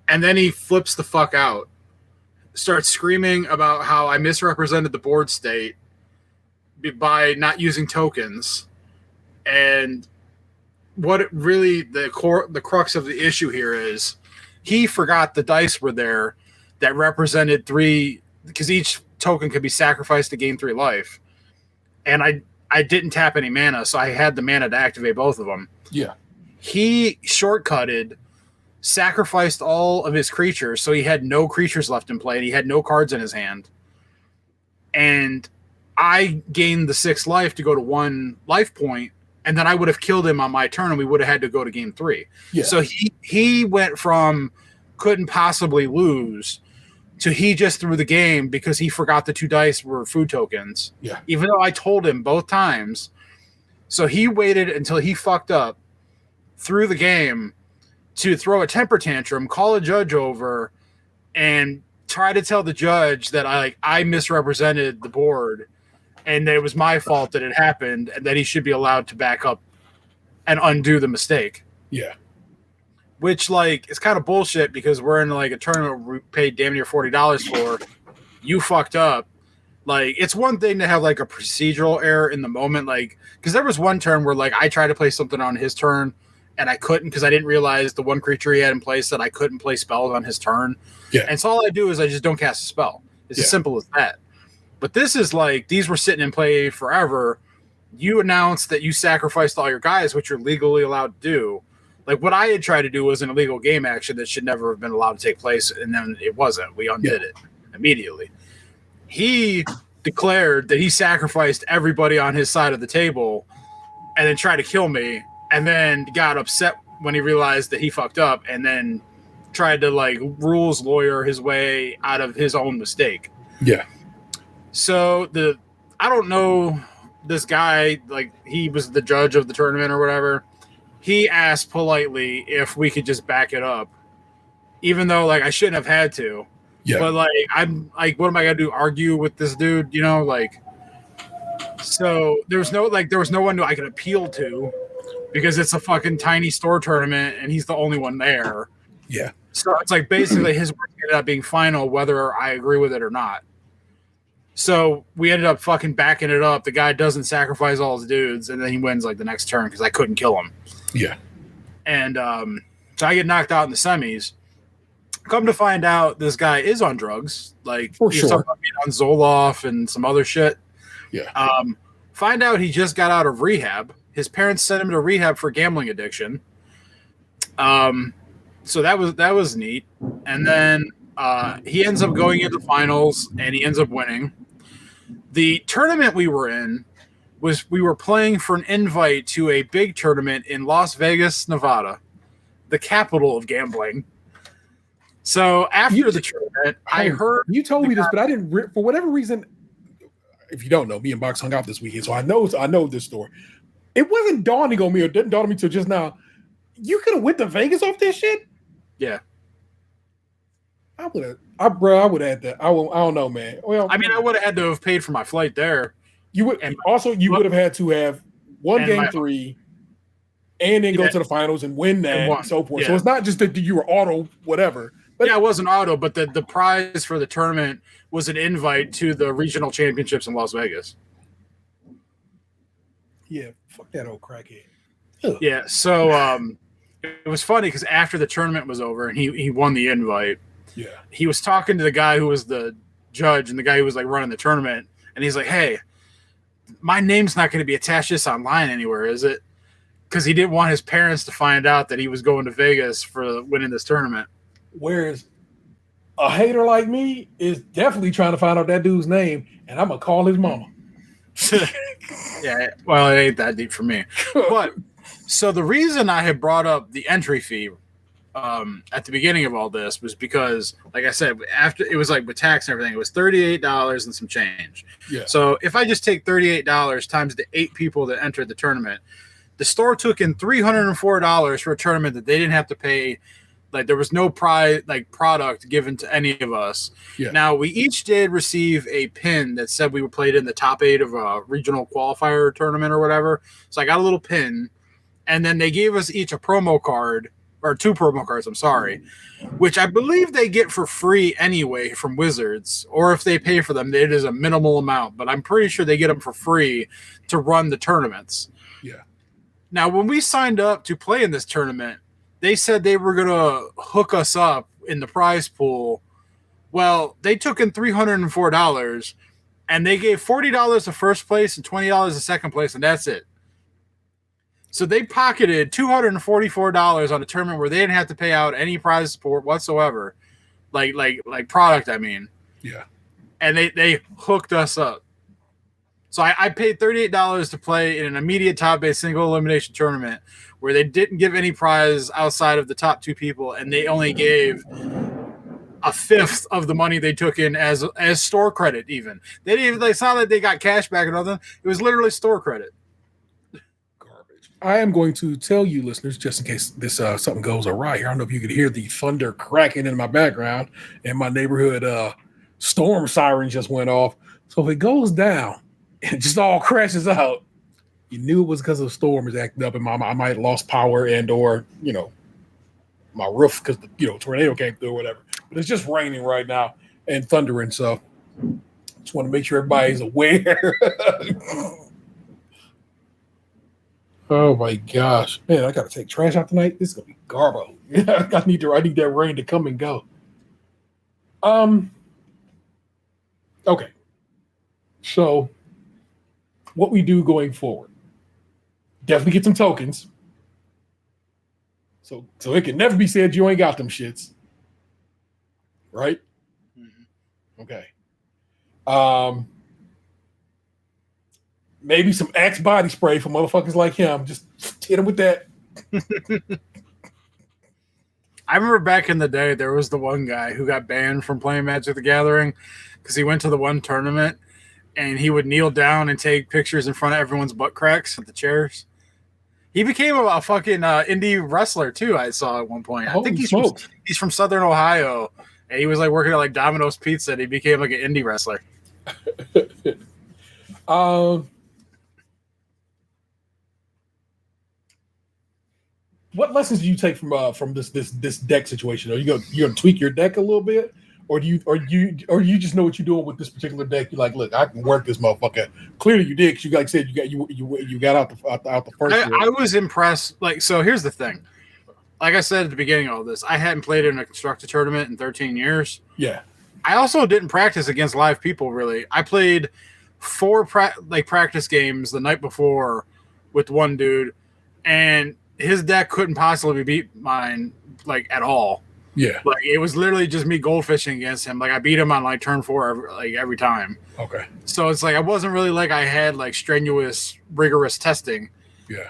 And then he flips the fuck out. Starts screaming about how I misrepresented the board state by not using tokens. And what it really, the crux of the issue here is he forgot the dice were there that represented 3, because each token could be sacrificed to gain 3 life. And I didn't tap any mana, so I had the mana to activate both of them. Yeah. He shortcutted, sacrificed all of his creatures, so he had no creatures left in play, and he had no cards in his hand. And I gained the 6 life to go to 1 life point, and then I would have killed him on my turn, and we would have had to go to game 3. Yeah. So he went from couldn't possibly lose to he just threw the game because he forgot the 2 dice were food tokens. Yeah. Even though I told him both times. So he waited until he fucked up through the game to throw a temper tantrum, call a judge over, and try to tell the judge that I misrepresented the board and that it was my fault that it happened and that he should be allowed to back up and undo the mistake. Yeah. Which, like, is kind of bullshit because we're in, like, a tournament we paid damn near $40 for. You fucked up. Like, it's one thing to have, like, a procedural error in the moment. Like, because there was one turn where, like, I tried to play something on his turn and I couldn't because I didn't realize the one creature he had in place that I couldn't play spells on his turn. Yeah. And so all I do is I just don't cast a spell. It's as simple as that. But this is, like, these were sitting in play forever. You announced that you sacrificed all your guys, which you're legally allowed to do. Like, what I had tried to do was an illegal game action that should never have been allowed to take place, and then it wasn't. We undid it immediately. He declared that he sacrificed everybody on his side of the table and then tried to kill me, and then got upset when he realized that he fucked up, and then tried to, like, rules lawyer his way out of his own mistake. Yeah. So I don't know this guy, like, he was the judge of the tournament or whatever. He asked politely if we could just back it up, even though, like, I shouldn't have had to. Yeah. But, like, I'm like, what am I gonna do? Argue with this dude? You know, like. So there was no one who I could appeal to because it's a fucking tiny store tournament and he's the only one there. Yeah. So it's like basically his work ended up being final, whether I agree with it or not. So we ended up fucking backing it up. The guy doesn't sacrifice all his dudes, and then he wins like the next turn because I couldn't kill him. Yeah. And so I get knocked out in the semis. Come to find out, this guy is on drugs. Like, for he's sure. talking about being on Zoloft and some other shit. Yeah. Find out he just got out of rehab. His parents sent him to rehab for gambling addiction. So that was neat. And then he ends up going into finals, and he ends up winning. The tournament we were in was we were playing for an invite to a big tournament in Las Vegas, Nevada, the capital of gambling. So after the tournament, I heard you told me this, but I didn't. For whatever reason, if you don't know, me and Box hung out this weekend, so I know this story. It wasn't dawning on me, or didn't dawn on me till just now. You could have went to Vegas off this shit. Yeah. I would have had that. I don't know, man. Well, I mean, I would have had to have paid for my flight there. You would would have had to have won game 3 and then go to the finals and win that and so forth. Yeah. So it's not just that you were auto whatever. But yeah, it wasn't auto, but the prize for the tournament was an invite to the regional championships in Las Vegas. Yeah, fuck that old crackhead. Ugh. Yeah, so it was funny because after the tournament was over and he won the invite, yeah, he was talking to the guy who was the judge and the guy who was like running the tournament, and he's like, "Hey, my name's not going to be attached to this online anywhere, is it?" Because he didn't want his parents to find out that he was going to Vegas for winning this tournament. Whereas a hater like me is definitely trying to find out that dude's name, and I'm gonna call his mama. Yeah, well, it ain't that deep for me. But so the reason I had brought up the entry fee at the beginning of all this was because, like I said, after it was like with tax and everything, it was $38 and some change. Yeah. So if I just take $38 times the 8 people that entered the tournament, the store took in $304 for a tournament that they didn't have to pay. Like there was no product given to any of us. Yeah. Now we each did receive a pin that said we were played in the top 8 of a regional qualifier tournament or whatever. So I got a little pin, and then they gave us each a promo card, or 2 promo cards, I'm sorry, which I believe they get for free anyway from Wizards, or if they pay for them, it is a minimal amount, but I'm pretty sure they get them for free to run the tournaments. Yeah. Now, when we signed up to play in this tournament, they said they were going to hook us up in the prize pool. Well, they took in $304, and they gave $40 to first place and $20 to second place, and that's it. So they pocketed $244 on a tournament where they didn't have to pay out any prize support whatsoever, like product. I mean, yeah. And they hooked us up. So I paid $38 to play in an immediate top-based single elimination tournament where they didn't give any prize outside of the top 2 people, and they only gave a fifth of the money they took in as store credit. Even they didn't even. It's not like they got cash back or nothing. It was literally store credit. I am going to tell you, listeners, just in case this something goes awry here. I don't know if you could hear the thunder cracking in my background, and my neighborhood storm siren just went off. So if it goes down and it just all crashes out, you knew it was because the storm is acting up, and I might have lost power and or my roof because the tornado came through or whatever. But it's just raining right now and thundering, so just want to make sure everybody's aware. Oh my gosh, man! I gotta take trash out tonight. This is gonna be garbo. I need that rain to come and go. Okay. So, what we do going forward? Definitely get some tokens. So it can never be said you ain't got them shits, right? Mm-hmm. Okay. Maybe some Axe body spray for motherfuckers like him. Just hit him with that. I remember back in the day, there was the one guy who got banned from playing Magic the Gathering because he went to the one tournament and he would kneel down and take pictures in front of everyone's butt cracks at the chairs. He became a fucking indie wrestler too. I saw at one point. I think he's from Southern Ohio, and he was like working at like Domino's Pizza. And he became like an indie wrestler. What lessons do you take from this deck situation? Are you gonna tweak your deck a little bit, or do you just know what you're doing with this particular deck? You're like, look, I can work this motherfucker. Clearly, you did because you like said you got out the first. I was impressed. Like, so here's the thing. Like I said at the beginning of all this, I hadn't played in a constructed tournament in 13 years. Yeah. I also didn't practice against live people really. I played 4 practice games the night before with one dude, and his deck couldn't possibly beat mine like at all. Yeah. Like it was literally just me goldfishing against him. Like I beat him on like turn 4 every time. Okay. So it's like I wasn't really like I had like strenuous, rigorous testing. Yeah.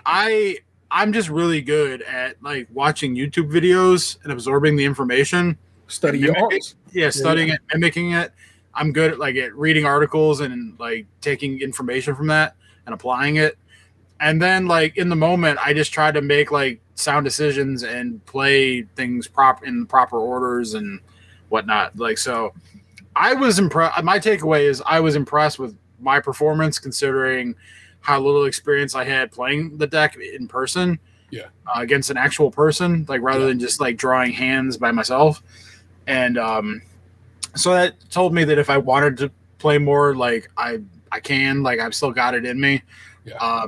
I'm just really good at like watching YouTube videos and absorbing the information. Study your arts. Yeah, studying it, mimicking it. I'm good at reading articles and like taking information from that and applying it. And then, like, in the moment, I just try to make, like, sound decisions and play things in proper orders and whatnot. Like, so I was impressed. My takeaway is I was impressed with my performance considering how little experience I had playing the deck in person. Yeah. Against an actual person, like, rather than just, like, drawing hands by myself. And so that told me that if I wanted to play more, like, I can. Like, I've still got it in me. Yeah.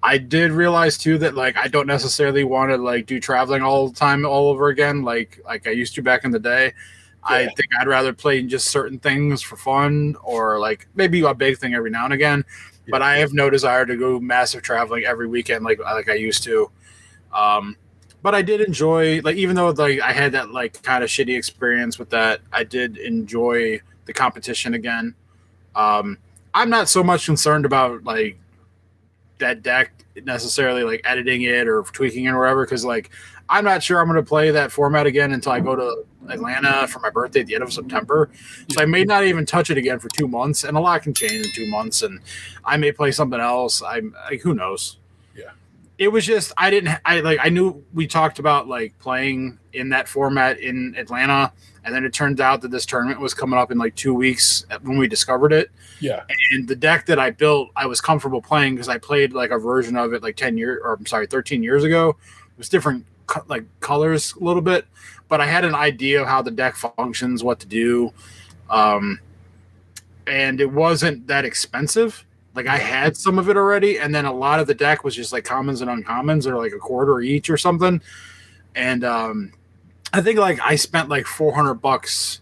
I did realize too that like I don't necessarily want to like do traveling all the time all over again like I used to back in the day. Yeah. I think I'd rather play just certain things for fun or like maybe a big thing every now and again. Yeah. But I have no desire to go massive traveling every weekend like I used to. But I did enjoy like even though like I had that like kind of shitty experience with that, I did enjoy the competition again. I'm not so much concerned about like that deck necessarily like editing it or tweaking it or whatever because like I'm not sure I'm going to play that format again until I go to Atlanta for my birthday at the end of September. So I may not even touch it again for 2 months, and a lot can change in 2 months, and I may play something else. I'm like, who knows? Yeah. It was just I knew we talked about like playing in that format in Atlanta, and then it turned out that this tournament was coming up in like 2 weeks when we discovered it. Yeah. And the deck that I built, I was comfortable playing because I played like a version of it like 13 years ago. It was different like colors a little bit, but I had an idea of how the deck functions, what to do. And it wasn't that expensive. Like I had some of it already, and then a lot of the deck was just like commons and uncommons, or like a quarter each or something. And I think like I spent like $400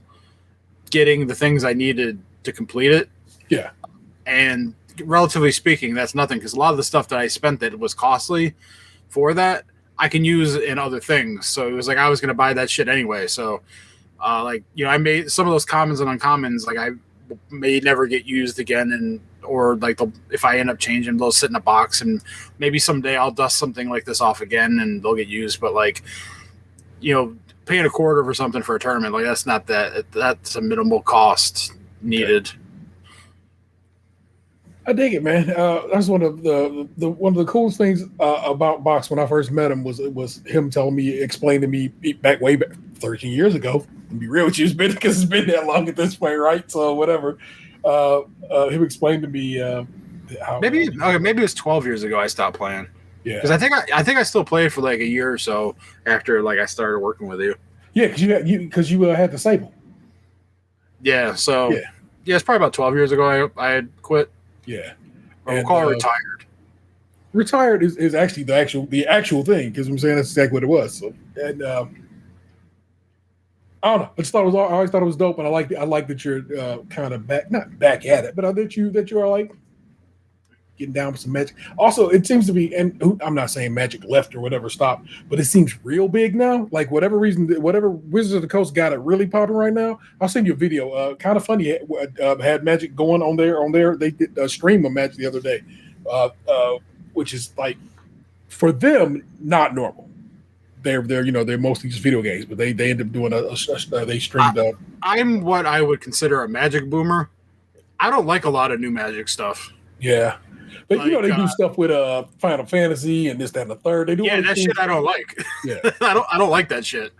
getting the things I needed to complete it. Yeah. And relatively speaking, that's nothing, because a lot of the stuff that I spent that was costly for that, I can use in other things. So it was like I was going to buy that shit anyway. So I made some of those commons and uncommons, like I may never get used again, or like if I end up changing, they'll sit in a box, and maybe someday I'll dust something like this off again and they'll get used. But like, paying a quarter for something for a tournament, like that's a minimal cost needed. Okay. I dig it, man. That's one of the coolest things about Box when I first met him was him explaining to me way back 13 years ago. To be real with you, it's been that long at this point, right? So whatever. Him explained to me how maybe it was 12 years ago I stopped playing. Yeah, because I think I still played for like a year or so after like I started working with you. Yeah, because you had the Sable. Yeah, so yeah, it's probably about 12 years ago I had quit. Yeah, we'll call it retired. Retired is actually the actual thing, because I'm saying that's exactly what it was. So, and I don't know. I always thought it was dope, and I like that you're kind of not back at it, but that you are like getting down with some Magic. Also, it seems to be, and I'm not saying Magic left or whatever stopped, but it seems real big now. Like whatever Wizards of the Coast got it really popping right now. I'll send you a video. Kind of funny. Had Magic going on there. They did a stream of Magic the other day, which is like for them not normal. They're mostly just video games, but they end up doing they streamed up. I'm what I would consider a Magic boomer. I don't like a lot of new Magic stuff. Yeah. But they do stuff with Final Fantasy and this, that, and the third. They do that shit I don't like. Yeah. I don't like that shit.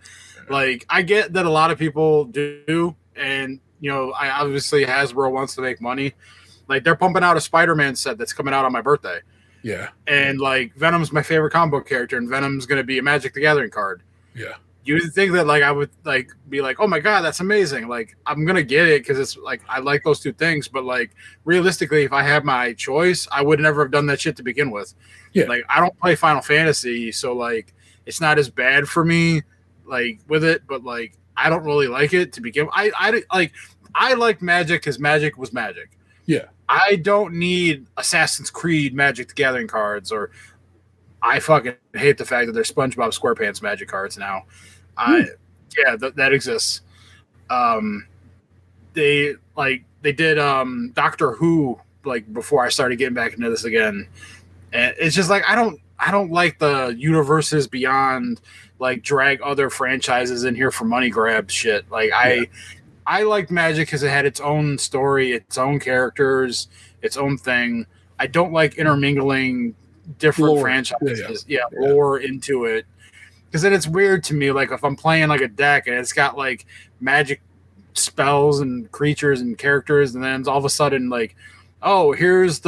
Like I get that a lot of people do, and I obviously Hasbro wants to make money. Like they're pumping out a Spider-Man set that's coming out on my birthday. Yeah. And like Venom's my favorite comic book character, and Venom's gonna be a Magic the Gathering card. Yeah. You would think that like I would like be like, oh my god, that's amazing. Like I'm gonna get it because it's like I like those two things, but like realistically, if I had my choice, I would never have done that shit to begin with. Yeah. Like I don't play Final Fantasy, so like it's not as bad for me, like with it, but like I don't really like it to begin with. I like Magic because Magic was Magic. Yeah. I don't need Assassin's Creed Magic the Gathering cards, or I fucking hate the fact that there's SpongeBob SquarePants Magic cards now. That exists. They did Doctor Who like before I started getting back into this again, and it's just like I don't like the universes beyond, like drag other franchises in here for money grab shit. Like I liked Magic because it had its own story, its own characters, its own thing. I don't like intermingling different franchises, lore into it, because then it's weird to me. Like if I'm playing like a deck and it's got like Magic spells and creatures and characters, and then all of a sudden like, oh, here's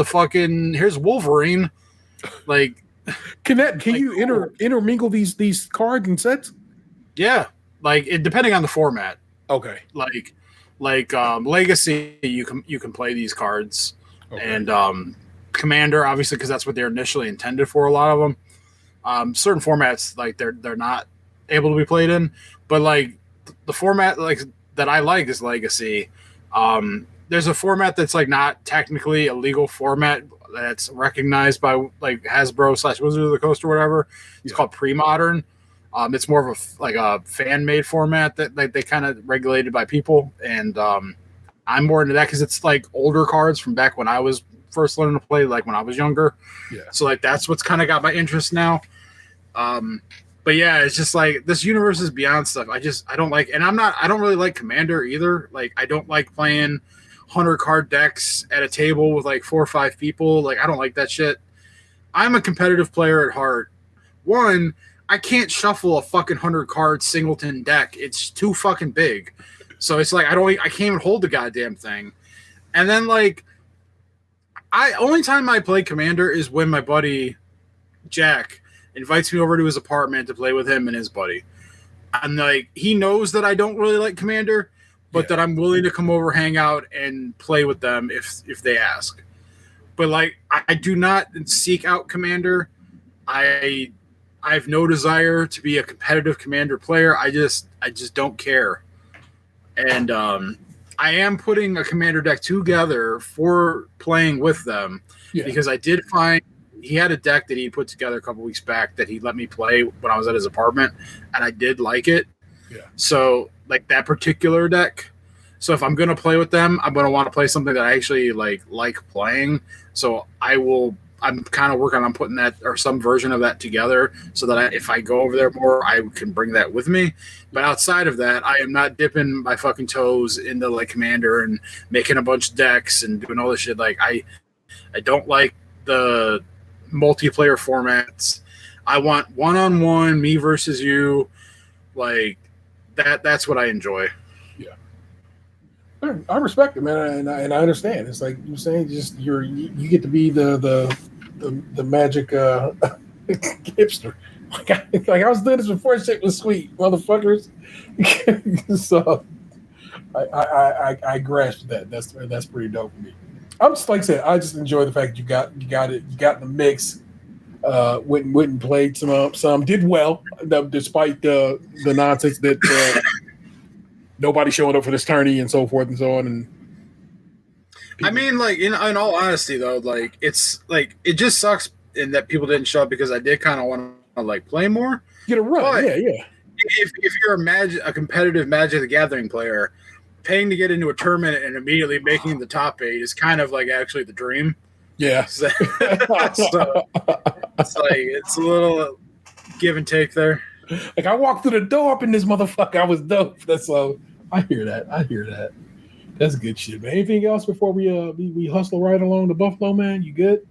Wolverine. Like, can you intermingle these cards and sets? Yeah, like depending on the format. Okay. Like Legacy, you can play these cards, and Commander, obviously, because that's what they're initially intended for. A lot of them, certain formats like they're not able to be played in, but like the format like that I like is Legacy. There's a format that's like not technically a legal format that's recognized by like Hasbro / Wizards of the Coast or whatever. It's called pre-modern. It's more of a fan-made format that like they kind of regulated by people, and I'm more into that because it's like older cards from back when I was first learning to play, like when I was younger. Yeah. So like that's what's kind of got my interest now. But yeah, it's just like this universe is beyond stuff. I don't like, and I don't really like Commander either. Like I don't like playing 100 card decks at a table with like 4 or 5 people. Like I don't like that shit. I'm a competitive player at heart. One, I can't shuffle a fucking 100 card singleton deck. It's too fucking big. So it's like I can't even hold the goddamn thing. And then like only time I play Commander is when my buddy Jack invites me over to his apartment to play with him and his buddy. And like he knows that I don't really like Commander, but that I'm willing to come over, hang out, and play with them if they ask. But like I do not seek out Commander. I have no desire to be a competitive Commander player. I just don't care. And I am putting a Commander deck together for playing with them because I did find he had a deck that he put together a couple weeks back that he let me play when I was at his apartment, and I did like it. Yeah. So like that particular deck. So if I'm gonna play with them, I'm gonna want to play something that I actually like playing. So I'm kind of working on putting that or some version of that together so that if I go over there more, I can bring that with me. But outside of that, I am not dipping my fucking toes into like Commander and making a bunch of decks and doing all this shit. Like I don't like the multiplayer formats. I want one-on-one, me versus you. Like that's what I enjoy. Yeah. I respect it, man, and I understand. It's like you're saying, just you get to be the magic hipster. Like I was doing this before shit was sweet, motherfuckers. So I grasped that. That's pretty dope for me. I'm just like I said, I just enjoy the fact you got it. You got in the mix. Went and played some did well despite the nonsense that nobody showing up for this tourney and so forth and so on. And I mean, like in all honesty, though, like it's like it just sucks in that people didn't show up because I did kind of want to like play more. Get a run, but yeah. If you're a competitive Magic the Gathering player, paying to get into a tournament and immediately making the top 8 is kind of like actually the dream. Yeah. So, it's a little give and take there. Like I walked through the door up in this motherfucker. I was dope. That's so. I hear that. That's good shit, man. Anything else before we hustle right along to Buffalo, man? You good?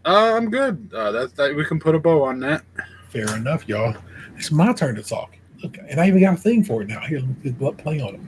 I'm good. That we can put a bow on that. Fair enough, y'all. It's my turn to talk. Look, and I even got a thing for it now. Here, let me play on it.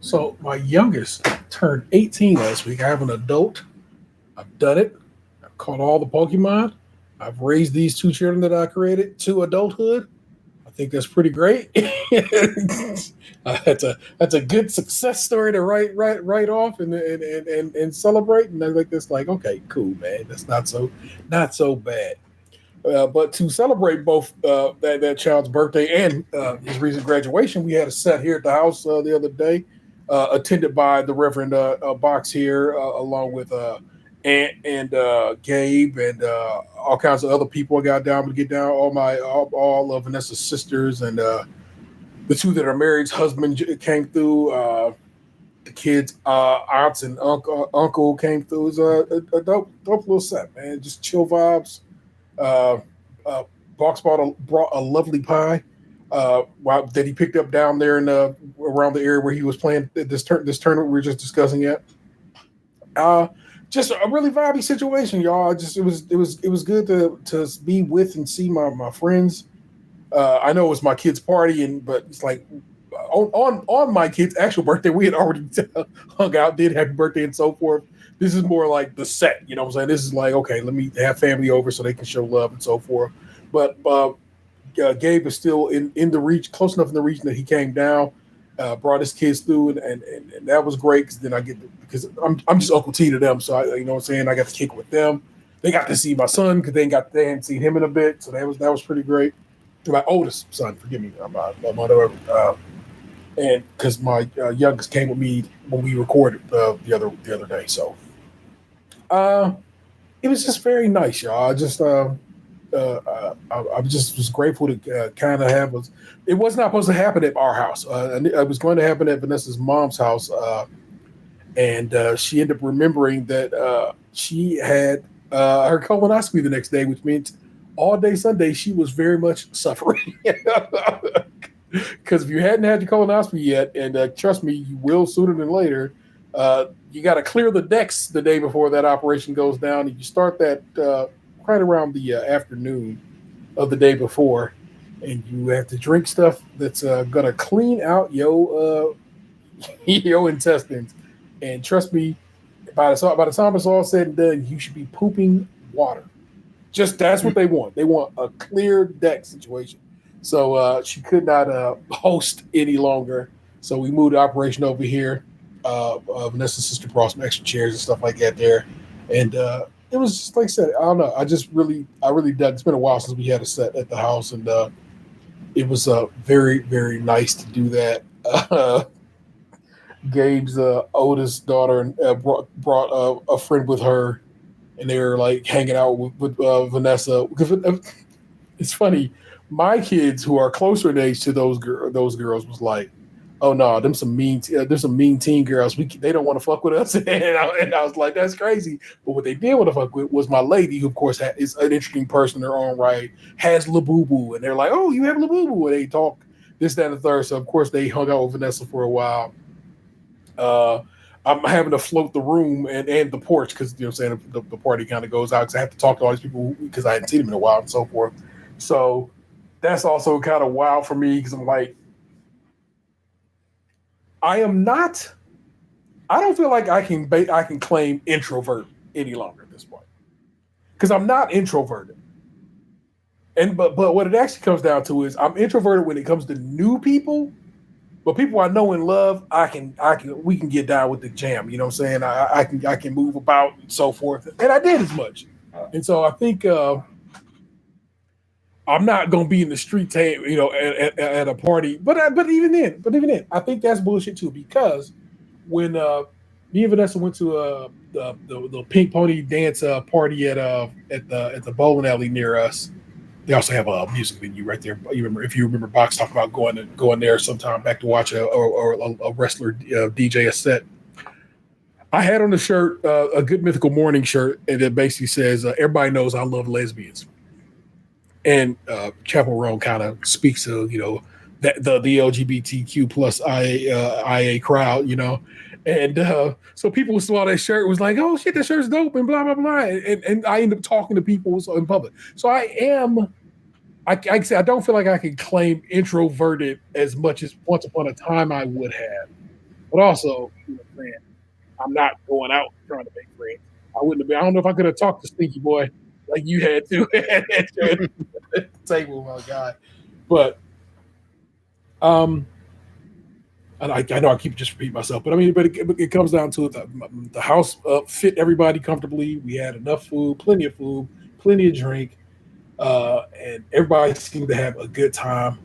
So my youngest turned 18 last week. I have an adult. I've done it. I've caught all the Pokemon. I've raised these 2 children that I created to adulthood. I think that's pretty great. That's a good success story to write off and celebrate. And I think that's like, okay, cool, man. That's not so bad. But to celebrate both that child's birthday and his recent graduation, we had a set here at the house the other day. Attended by the Reverend Box here, along with Aunt and Gabe and all kinds of other people. I got down to get down. All of Vanessa's sisters and the 2 that are married. Husband came through. The kids' aunts and uncle came through. It was a dope little set, man. Just chill vibes. Box brought a lovely pie. That he picked up down there in around the area where he was playing this tournament we were just discussing it. Just a really vibey situation, y'all. It was good to be with and see my friends. I know it was my kid's party, but it's like on my kid's actual birthday, we had already hung out, did happy birthday and so forth This is more like the set. You know what I'm saying? This is like, okay, let me have family over so they can show love and so forth. But Gabe is still in the reach, close enough in the region that he came down, brought his kids through, and that was great because then because I'm just Uncle T to them, so you know what I'm saying. I got to kick with them. They got to see my son because they hadn't seen him in a bit, so that was pretty great. My oldest son, forgive me, my mother, and because my youngest came with me when we recorded the other day, so it was just very nice, y'all. I just was grateful to kind of have us. It was not supposed to happen at our house. It was going to happen at Vanessa's mom's house, and she ended up remembering that she had her colonoscopy the next day, which means all day Sunday she was very much suffering. Because if you hadn't had your colonoscopy yet, and trust me, you will sooner than later, you got to clear the decks the day before that operation goes down, and you start that right around the afternoon of the day before, and you have to drink stuff that's gonna clean out your intestines. And trust me, by the time it's all said and done, you should be pooping water. Just that's what they want. They want a clear deck situation. So she could not host any longer. So we moved the operation over here. Vanessa's sister brought some extra chairs and stuff like that there, and it was just like I said. I don't know. I really dug. It's been a while since we had a set at the house, and it was very, very nice to do that. Gabe's oldest daughter brought a friend with her, and they were like hanging out with Vanessa. Because it's funny, my kids who are closer in age to those girls was like, "Oh no, there's some mean teen girls. They don't want to fuck with us." and I was like, "That's crazy." But what they did want to fuck with was my lady, who of course is an interesting person in her own right, has Labubu, and they're like, "Oh, you have Labubu," and they talk this, that, and the third. So of course they hung out with Vanessa for a while. I'm having to float the room and the porch because you know what I'm saying the party kind of goes out because I have to talk to all these people because I hadn't seen them in a while and so forth. So that's also kind of wild for me because I'm like, I don't feel like I can claim introvert any longer at this point because I'm not introverted. But what it actually comes down to is I'm introverted when it comes to new people. But people I know and love, we can get down with the jam. You know what I'm saying? I can move about and so forth. And I did as much. And so I think I'm not gonna be in the street, at a party. But even then, I think that's bullshit too. Because when me and Vanessa went to the Pink Pony dance party at the bowling alley near us. They also have a music venue right there. If you remember, Box talked about going there sometime back to watch a wrestler DJ a set. I had on the shirt a Good Mythical Morning shirt, and it basically says, "Everybody knows I love lesbians." And Chapel Roan kind of speaks to that the LGBTQ plus IA crowd, and so people saw that shirt was like, "Oh shit, that shirt's dope," and blah blah blah, and I end up talking to people in public. So I say I don't feel like I can claim introverted as much as once upon a time I would have, but also I'm not going out trying to make friends. I wouldn't have been. I don't know if I could have talked to Stinky Boy like you had to at the table, my guy. But I know I keep just repeating myself, but I mean, it comes down to it. The house fit everybody comfortably. We had enough food, plenty of drink. And everybody seemed to have a good time.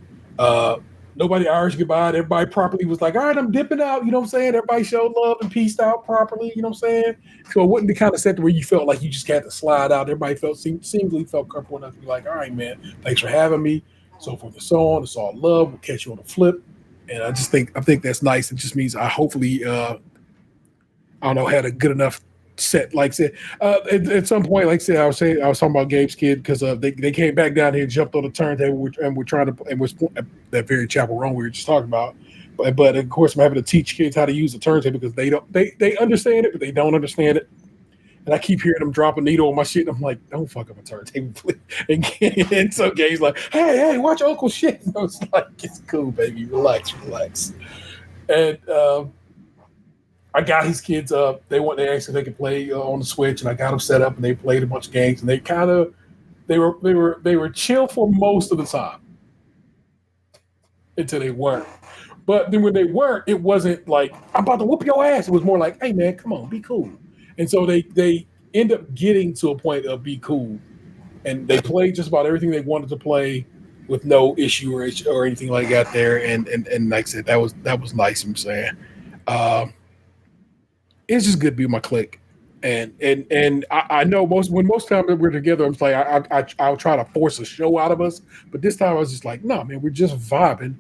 Nobody Irish goodbye. Everybody properly was like, "All right, I'm dipping out." You know what I'm saying? Everybody showed love and peaced out properly. You know what I'm saying? So it wasn't the kind of set where you felt like you just had to slide out. Everybody seemingly felt comfortable enough to be like, "All right, man, thanks for having me." So forth and so on. It's all love. We'll catch you on the flip. And I think that's nice. It just means I hopefully I don't know, had a good enough set. Like I said, at some point, like I said, I was talking about Gabe's kid because they came back down here and jumped on the turntable and we're trying to, and was that very Chapel Roan we were just talking about. But of course, I'm having to teach kids how to use the turntable because they understand it, but they don't understand it. And I keep hearing them drop a needle on my shit. And I'm like, "Don't fuck up a turntable, please." And so Gabe's like, hey, watch Uncle shit. And I was like, "It's cool, baby. Relax." And I got his kids up. They asked if they could play on the Switch, and I got them set up, and they played a bunch of games, and they were chill for most of the time until they weren't. But then when they weren't, it wasn't like I'm about to whoop your ass. It was more like, hey man, come on, be cool. And so they end up getting to a point of be cool, and they played just about everything they wanted to play with no issue or anything like that there. And like I said, that was nice. I'm saying, it's just good to be with my clique. And I know most times that we're together, I'm like I'll try to force a show out of us, but this time I was just like, no man, we're just vibing,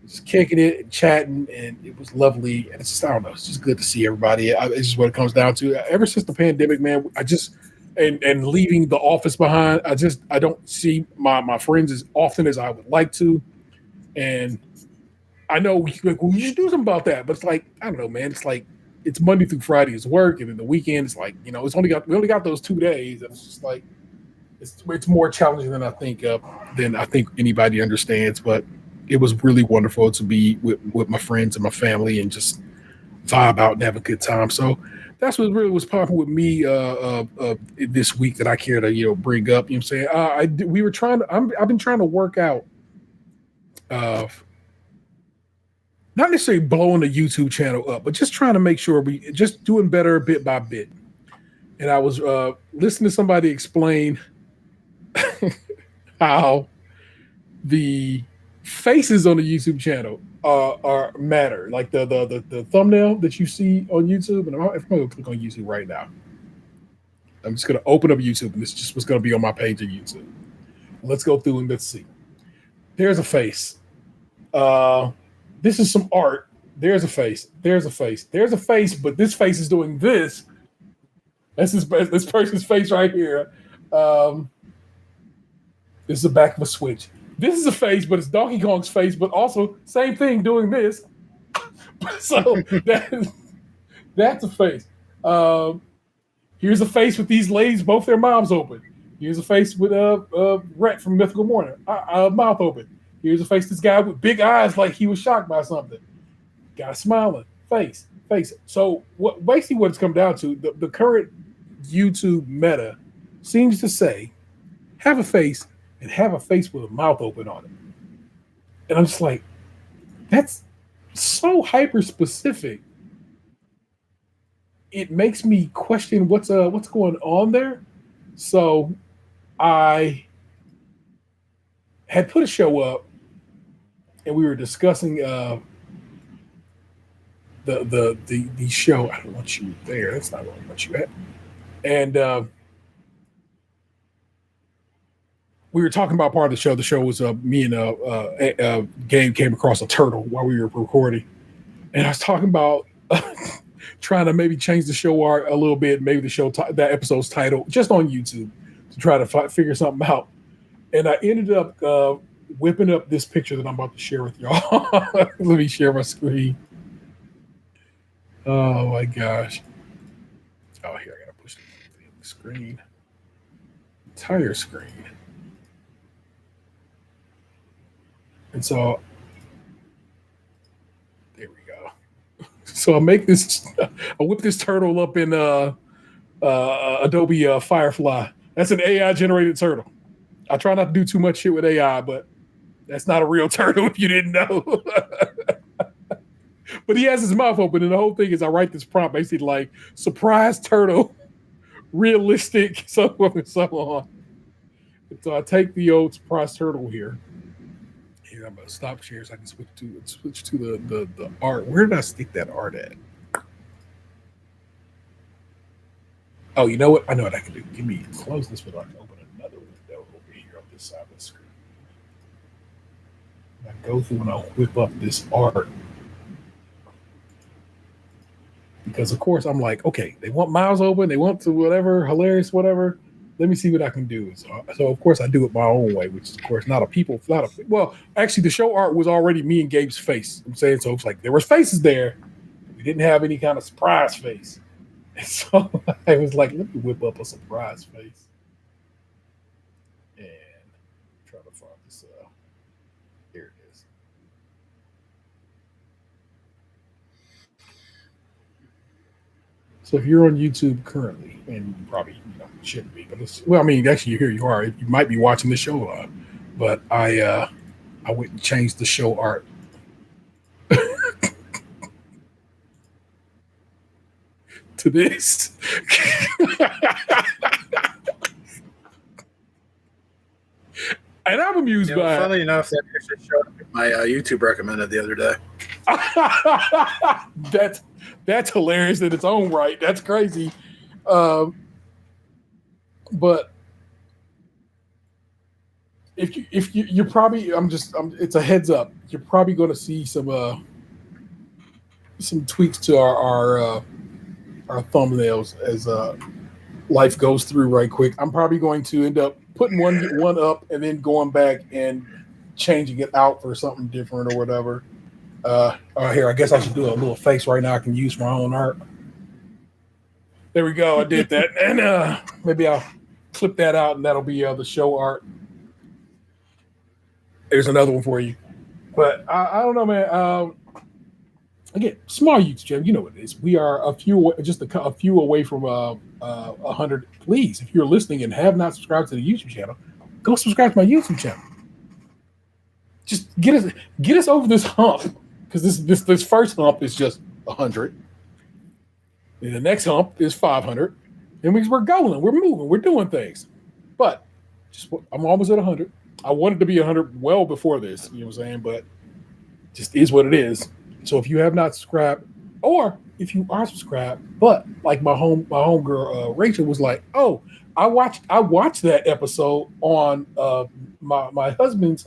just kicking it and chatting, and it was lovely. And it's just, I don't know, it's just good to see everybody. It's just what it comes down to. Ever since the pandemic, man, I just and leaving the office behind, I don't see my friends as often as I would like to. And I know we should do something about that, but it's like, I don't know, man. It's like it's Monday through Friday is work, and then the weekend is like, we only got those 2 days. And it's just like it's more challenging than I think anybody understands. But it was really wonderful to be with my friends and my family and just vibe out and have a good time. So that's what really was popping with me this week that I care to bring up. You know what I'm saying? I've been trying to work out. Not necessarily blowing the YouTube channel up, but just trying to make sure we just doing better bit by bit. And I was listening to somebody explain how the faces on the YouTube channel are matter, like the thumbnail that you see on YouTube. And if I'm going to click on YouTube right now, I'm just going to open up YouTube, and this is just what's going to be on my page of YouTube. Let's go through and let's see. There's a face. This is some art. There's a face. There's a face. There's a face, but this face is doing this. That's this person's face right here. This is the back of a Switch. This is a face, but it's Donkey Kong's face, but also same thing doing this. So that's a face. Here's a face with these ladies, both their mouths open. Here's a face with Rhett from Mythical Morning, mouth open. Here's a face, this guy with big eyes like he was shocked by something. Guy smiling, face. So what it's come down to, the current YouTube meta seems to say, have a face and have a face with a mouth open on it. And I'm just like, that's so hyper specific. It makes me question what's going on there. So I had put a show up, and we were discussing the show. I don't want you there. That's not where I want you at. And we were talking about part of the show. The show was me and Gabe came across a turtle while we were recording, and I was talking about trying to maybe change the show art a little bit, maybe the show that episode's title just on YouTube to try to figure something out. And I ended up whipping up this picture that I'm about to share with y'all. Let me share my screen. Oh my gosh. Oh, here, I gotta push the screen. Entire screen. And so there we go. So I whip this turtle up in Adobe Firefly. That's an AI generated turtle. I try not to do too much shit with AI, but that's not a real turtle if you didn't know. But he has his mouth open, and the whole thing is I write this prompt basically like surprise turtle, realistic, so on and so on. And so I take the old surprise turtle here. Here, I'm gonna stop share so I can switch to the art. Where did I stick that art at? Oh, you know what? I know what I can do. Give me close this window. I can open another window over here on this side of the screen. I go through and I'll whip up this art. Because of course I'm like, okay, they want miles open, they want to whatever, hilarious, whatever. Let me see what I can do. So of course I do it my own way, which is of course well, actually the show art was already me and Gabe's face. I'm saying, so it's like there was faces there. We didn't have any kind of surprise face. And so I was like, let me whip up a surprise face. And try to find this. Here it is. So if you're on YouTube currently, and you probably shouldn't be, but I mean, actually, here you are. You might be watching the show live, but I wouldn't change the show art to this. And I'm amused by funny enough, that picture showed up in my YouTube recommended the other day. That's hilarious in its own right. That's crazy. But if you're probably it's a heads up. You're probably going to see some tweaks to our thumbnails as life goes through right quick. I'm probably going to end up putting one up and then going back and changing it out for something different or whatever. Here, I guess I should do a little face right now. I can use my own art. There we go. I did that. And maybe I'll clip that out and that'll be the show art. There's another one for you. But I don't know, man. Again, small YouTube channel. You know what it is. We are a few away from 100. Please, if you're listening and have not subscribed to the YouTube channel, go subscribe to my YouTube channel. Just get us over this hump, because this first hump is just 100. And the next hump is 500. And we're going, we're moving, we're doing things. But I'm almost at 100. I wanted to be 100 well before this, you know what I'm saying? But just is what it is. So if you have not subscribed, or if you are subscribed, but like my homegirl Rachel was like, "Oh, I watched that episode on my husband's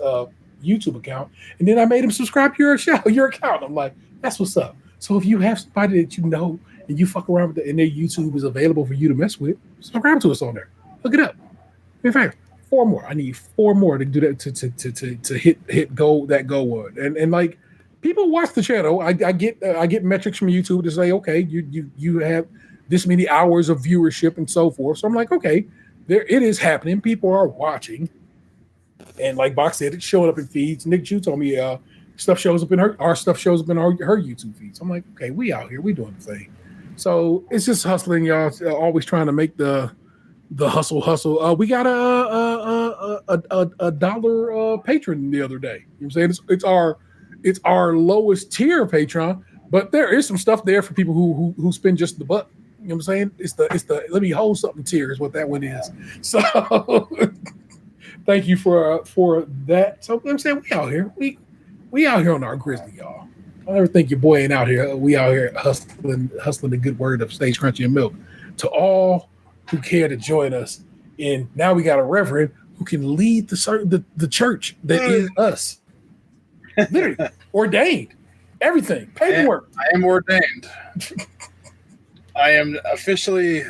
YouTube account, and then I made him subscribe to your account." I'm like, "That's what's up." So if you have somebody that you know and you fuck around with it, and their YouTube is available for you to mess with, subscribe to us on there. Look it up. In fact, 4 more. I need 4 more to do that to hit goal one. And like, people watch the channel. I get metrics from YouTube to say, okay, you have this many hours of viewership and so forth. So I'm like, okay, there it is happening. People are watching, and like Box said, it's showing up in feeds. Nick Chu told me stuff shows up in our stuff shows up in her YouTube feeds. I'm like, okay, we out here, we doing the thing. So it's just hustling, y'all. Always trying to make the hustle. We got a dollar patron the other day. You know what I'm saying? It's our lowest tier Patreon, but there is some stuff there for people who spend just the buck. You know what I'm saying? It's the let me hold something tier is what that one is. So thank you for that. So I'm saying we out here. We out here on our grizzly, y'all. I never think your boy ain't out here. We out here hustling the good word of Stage Crunchy and Milk. To all who care to join us, and now we got a reverend who can lead the church that is us. Literally ordained, everything, paperwork. I am ordained. I am officially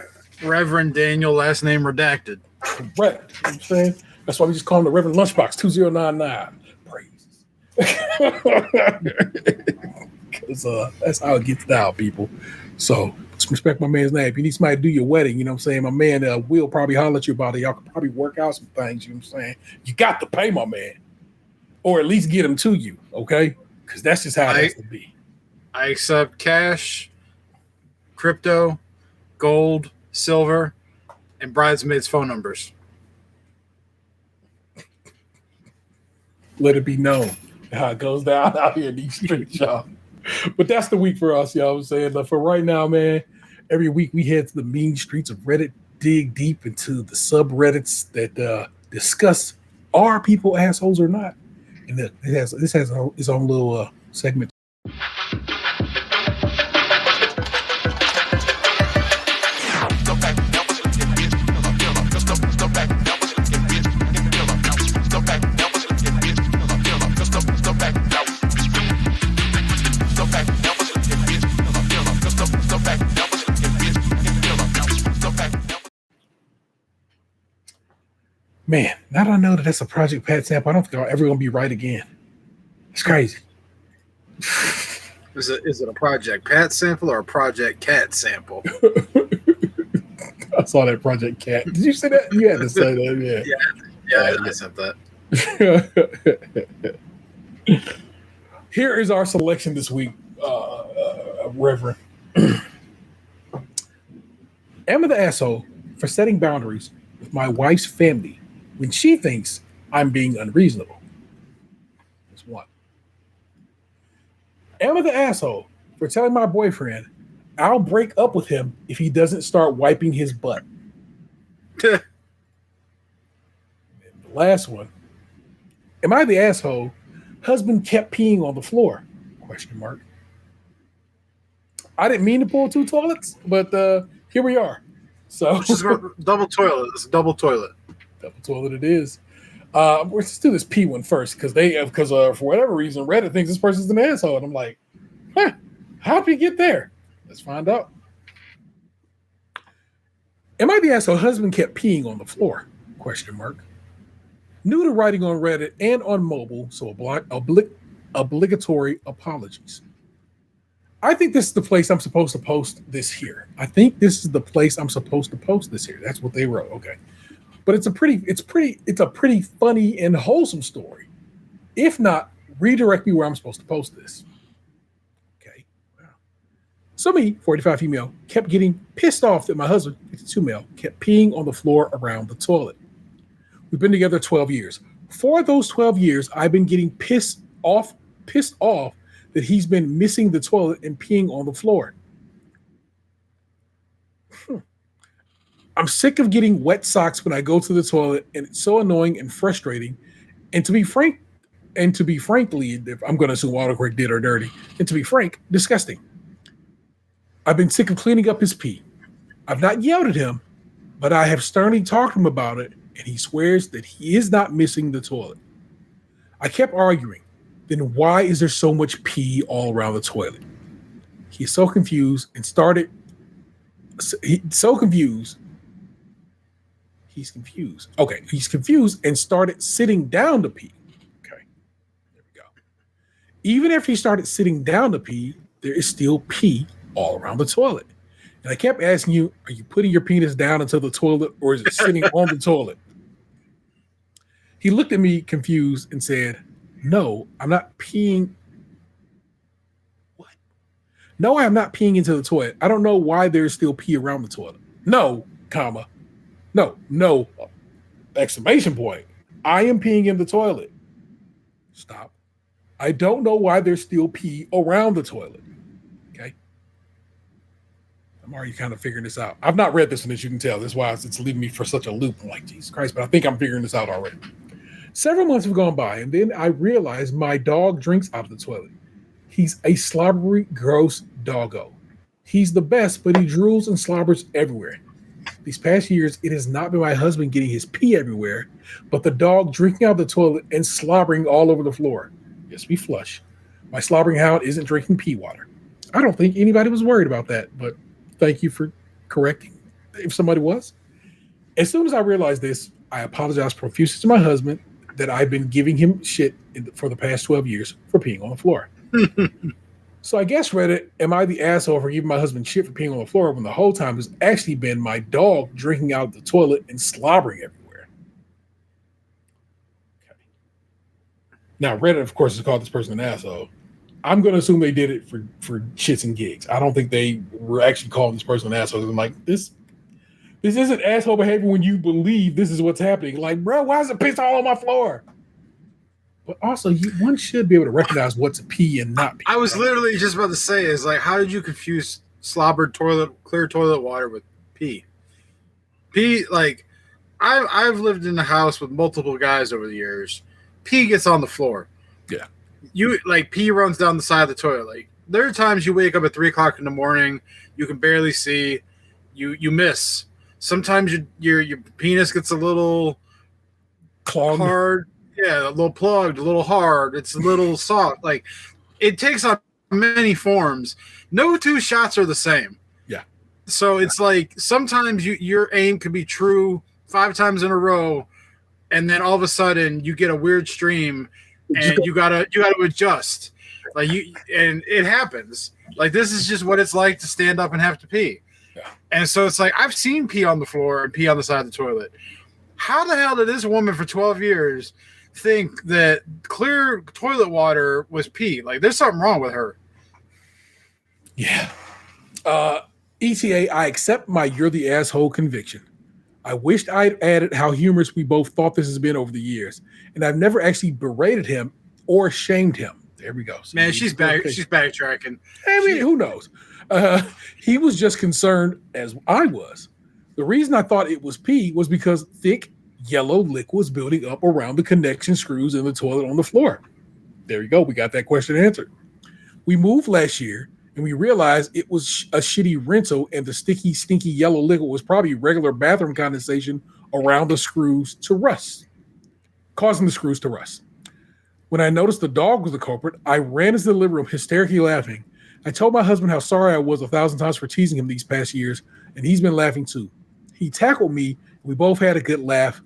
Reverend Daniel, last name redacted. Correct. You know what I'm saying? That's why we just call him the Reverend Lunchbox 2099. Because that's how it gets down, people. So just respect my man's name. If you need somebody to do your wedding, you know what I'm saying? My man will probably holler at you about it. Y'all could probably work out some things, you know what I'm saying? You got to pay my man. Or at least get them to you, okay? Because that's just how it has to be. I accept cash, crypto, gold, silver, and bridesmaids' phone numbers. Let it be known how it goes down out here in these streets, y'all. But that's the week for us, y'all. I'm saying, but for right now, man, every week we head to the mean streets of Reddit, dig deep into the subreddits that discuss are people assholes or not. And this has its own little segment. Man, now that I know that that's a Project Pat sample, I don't think I'm ever going to be right again. It's crazy. Is it a Project Pat sample or a Project Cat sample? I saw that Project Cat. Did you say that? You had to say that, yeah. I said that. Here is our selection this week, Reverend. Am I the asshole for setting boundaries with my wife's family when she thinks I'm being unreasonable? That's one. Am I the asshole for telling my boyfriend I'll break up with him if he doesn't start wiping his butt? And the last one. Am I the asshole husband kept peeing on the floor? Question mark. I didn't mean to pull two toilets, but here we are. So Which is double toilet. It's a double toilet. Double toilet it is. Let's do this P one first because for whatever reason Reddit thinks this person's an asshole, and I'm like, how did we get there? Let's find out. Am I the asshole husband kept peeing on the floor? Question mark. New to writing on Reddit and on mobile, so obligatory apologies. I think this is the place I'm supposed to post this here. That's what they wrote. Okay. But it's a pretty funny and wholesome story. If not, redirect me where I'm supposed to post this. Okay. Wow. So me, 45 female, kept getting pissed off that my husband, 52 male, kept peeing on the floor around the toilet. We've been together 12 years. For those 12 years, I've been getting pissed off that he's been missing the toilet and peeing on the floor. I'm sick of getting wet socks when I go to the toilet, and it's so annoying and frustrating. And to be frankly, if I'm going to assume autocorrect did or dirty, and to be frank, disgusting. I've been sick of cleaning up his pee. I've not yelled at him, but I have sternly talked to him about it, and he swears that he is not missing the toilet. I kept arguing. Then why is there so much pee all around the toilet? He's so confused and started. He's confused. Okay, he's confused and started sitting down to pee. Okay, there we go. Even after he started sitting down to pee, there is still pee all around the toilet. And I kept asking you, are you putting your penis down into the toilet or is it sitting on the toilet? He looked at me confused and said, no, I'm not peeing. What? No, I am not peeing into the toilet. I don't know why there's still pee around the toilet. No, comma. No, exclamation point. I am peeing in the toilet. Stop. I don't know why there's still pee around the toilet. Okay. I'm already kind of figuring this out. I've not read this one, as you can tell. That's why it's leaving me for such a loop. I'm like, Jesus Christ, but I think I'm figuring this out already. Several months have gone by, and then I realized my dog drinks out of the toilet. He's a slobbery, gross doggo. He's the best, but he drools and slobbers everywhere. These past years, it has not been my husband getting his pee everywhere, but the dog drinking out of the toilet and slobbering all over the floor. Yes, we flush. My slobbering hound isn't drinking pee water. I don't think anybody was worried about that, but thank you for correcting if somebody was. As soon as I realized this, I apologized profusely to my husband that I've been giving him shit for the past 12 years for peeing on the floor. So I guess Reddit, am I the asshole for giving my husband shit for peeing on the floor when the whole time has actually been my dog drinking out of the toilet and slobbering everywhere? Okay. Now Reddit, of course, has called this person an asshole. I'm going to assume they did it for shits and gigs. I don't think they were actually calling this person an asshole. I'm like, this isn't asshole behavior when you believe this is what's happening. Like, bro, why is it piss all on my floor? But also, one should be able to recognize what's pee and not pee. I was literally just about to say, is like, how did you confuse slobbered clear toilet water with pee? Pee, like, I've lived in a house with multiple guys over the years. Pee gets on the floor. Yeah. Pee runs down the side of the toilet. Like, there are times you wake up at 3 o'clock in the morning, you can barely see, you miss. Sometimes your penis gets a little clogged. Hard. Yeah, a little plugged, a little hard. It's a little soft. Like, it takes on many forms. No two shots are the same. Yeah. So it's like sometimes your aim could be true 5 times in a row, and then all of a sudden you get a weird stream, and you gotta adjust. Like and it happens. Like, this is just what it's like to stand up and have to pee. Yeah. And so it's like, I've seen pee on the floor and pee on the side of the toilet. How the hell did this woman for 12 years think that clear toilet water was pee? Like, there's something wrong with her. Yeah. ETA, I accept my "you're the asshole" conviction. I wished I'd added how humorous we both thought this has been over the years, and I've never actually berated him or shamed him. There we go. Man, she's backtracking. I mean, who knows? He was just concerned as I was. The reason I thought it was pee was because thick yellow liquid was building up around the connection screws in the toilet on the floor. There you go. We got that question answered. We moved last year, and we realized it was a shitty rental, and the sticky, stinky yellow liquid was probably regular bathroom condensation around the screws to rust, causing the screws to rust. When I noticed the dog was the culprit, I ran into the living room hysterically laughing. I told my husband how sorry I was 1,000 times for teasing him these past years, and he's been laughing too. He tackled me, and we both had a good laugh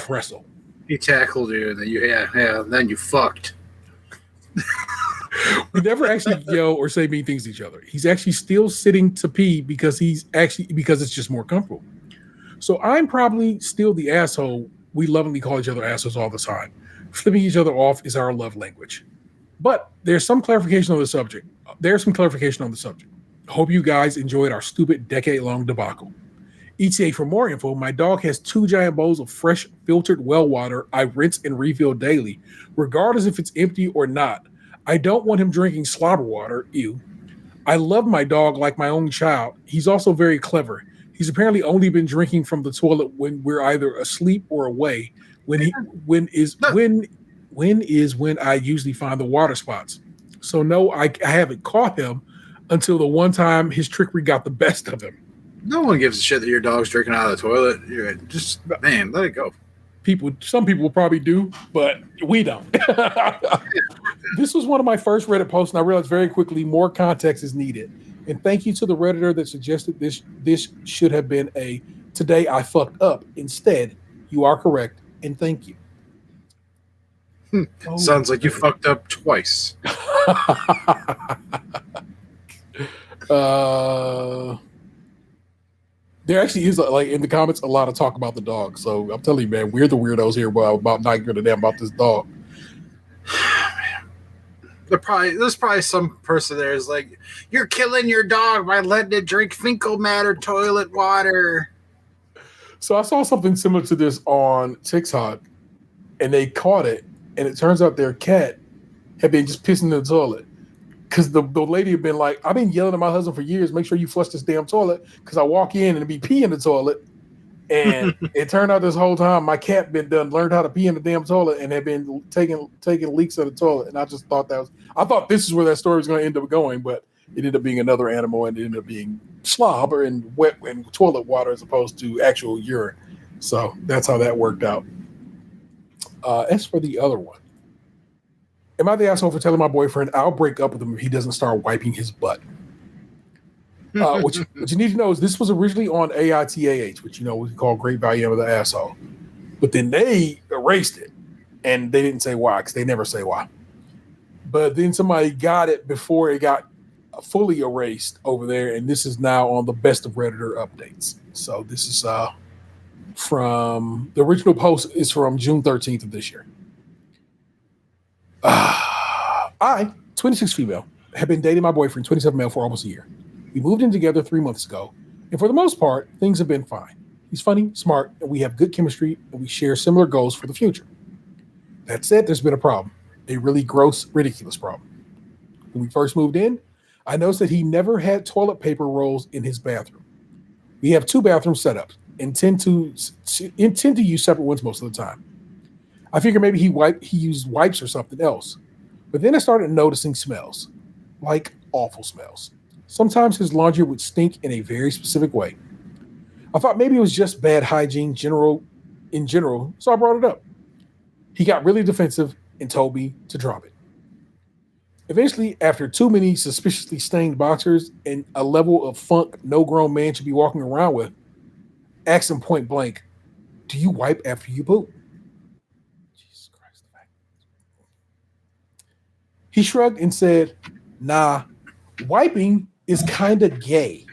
wrestle. He tackled you, and then then you fucked. We never actually yell or say mean things to each other. He's actually still sitting to pee because it's just more comfortable. So I'm probably still the asshole. We lovingly call each other assholes all the time. Flipping each other off is our love language. But there's some clarification on the subject. I hope you guys enjoyed our stupid decade-long debacle. ETA, for more info, my dog has 2 giant bowls of fresh filtered well water I rinse and refill daily, regardless if it's empty or not. I don't want him drinking slobber water. Ew. I love my dog like my own child. He's also very clever. He's apparently only been drinking from the toilet when we're either asleep or away. When I usually find the water spots. So no, I haven't caught him until the one time his trickery got the best of him. No one gives a shit that your dog's drinking out of the toilet. You're just, man, let it go. Some people probably do, but we don't. This was one of my first Reddit posts, and I realized very quickly more context is needed. And thank you to the Redditor that suggested this should have been a "today I fucked up." Instead, you are correct, and thank you. Sounds like you fucked up twice. There actually is, like, in the comments, a lot of talk about the dog. So I'm telling you, man, we're the weirdos here about not giving a damn about this dog. There's probably some person there is like, you're killing your dog by letting it drink fecal matter toilet water. So I saw something similar to this on TikTok, and they caught it, and it turns out their cat had been just pissing in the toilet. Because the lady had been like, I've been yelling at my husband for years, make sure you flush this damn toilet, because I walk in and it be pee in the toilet. And it turned out this whole time my cat learned how to pee in the damn toilet and had been taking leaks of the toilet. And I just thought I thought this is where that story was going to end up going, but it ended up being another animal, and it ended up being slob and wet and toilet water as opposed to actual urine. So that's how that worked out. As for the other one, am I the asshole for telling my boyfriend I'll break up with him if he doesn't start wiping his butt? What you need to know is this was originally on AITA, which we call Great Value of the Asshole. But then they erased it, and they didn't say why, because they never say why. But then somebody got it before it got fully erased over there, and this is now on the Best of Redditor updates. So this is from the original post is from June 13th of this year. I, 26 female, have been dating my boyfriend, 27 male, for almost a year. We moved in together 3 months ago, and for the most part, things have been fine. He's funny, smart, and we have good chemistry, and we share similar goals for the future. That said, there's been a problem, a really gross, ridiculous problem. When we first moved in, I noticed that he never had toilet paper rolls in his bathroom. We have 2 bathroom setups and tend to use separate ones most of the time. I figured maybe he used wipes or something else. But then I started noticing smells, like awful smells. Sometimes his laundry would stink in a very specific way. I thought maybe it was just bad hygiene in general, so I brought it up. He got really defensive and told me to drop it. Eventually, after too many suspiciously stained boxers and a level of funk no grown man should be walking around with, asked him point blank, "Do you wipe after you poop?" Jesus Christ. He shrugged and said, "Nah, wiping is kind of gay.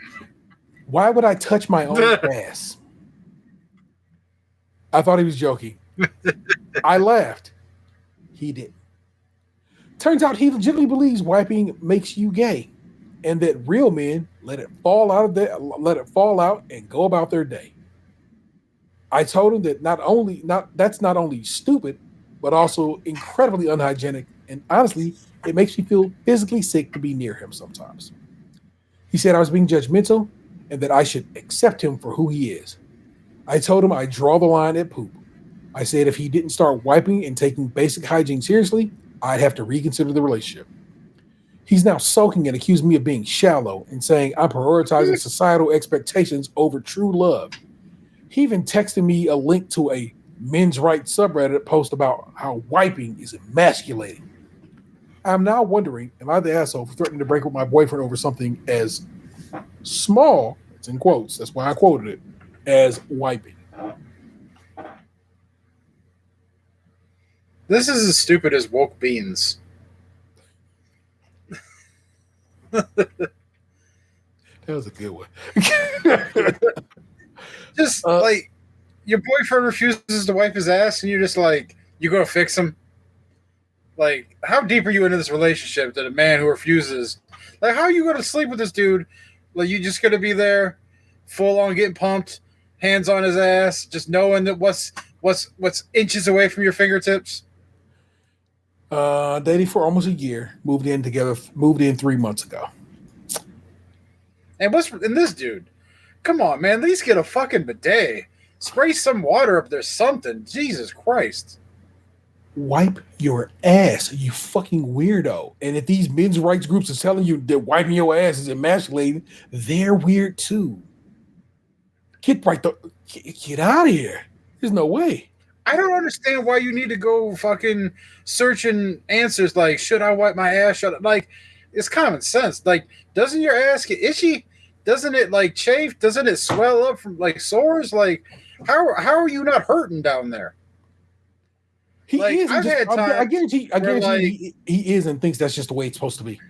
Why would I touch my own ass?" I thought he was joking. I laughed. He didn't. Turns out he legitimately believes wiping makes you gay. and that real men let it fall out and go about their day. I told him that not only stupid, but also incredibly unhygienic, and honestly, it makes me feel physically sick to be near him sometimes. He said I was being judgmental and that I should accept him for who he is. I told him I draw the line at poop. I said if he didn't start wiping and taking basic hygiene seriously, I'd have to reconsider the relationship. He's now sulking and accusing me of being shallow and saying I'm prioritizing societal expectations over true love. He even texted me a link to a men's rights subreddit post about how wiping is emasculating. I'm now wondering, am I the asshole for threatening to break up with my boyfriend over something as small, it's in quotes, that's why I quoted it, as wiping? This is as stupid as woke beans. That was a good one. Just like your boyfriend refuses to wipe his ass, and you're just like, you gonna fix him? Like, how deep are you into this relationship that a man who refuses? Like, how are you gonna sleep with this dude? Like, you just gonna be there, full on getting pumped, hands on his ass, just knowing that what's inches away from your fingertips? Dating for almost a year, moved in 3 months ago. And this dude? Come on, man, at least get a fucking bidet. Spray some water up there, something. Jesus Christ. Wipe your ass, you fucking weirdo. And if these men's rights groups are telling you that wiping your ass is emasculating, they're weird too. Get out of here. There's no way. I don't understand why you need to go fucking searching answers like, should I wipe my ass? Like, it's common sense. Like, doesn't your ass get itchy? Doesn't it like chafe? Doesn't it swell up from like sores? Like, how are you not hurting down there? He like, is. I guarantee like, he is and thinks that's just the way it's supposed to be.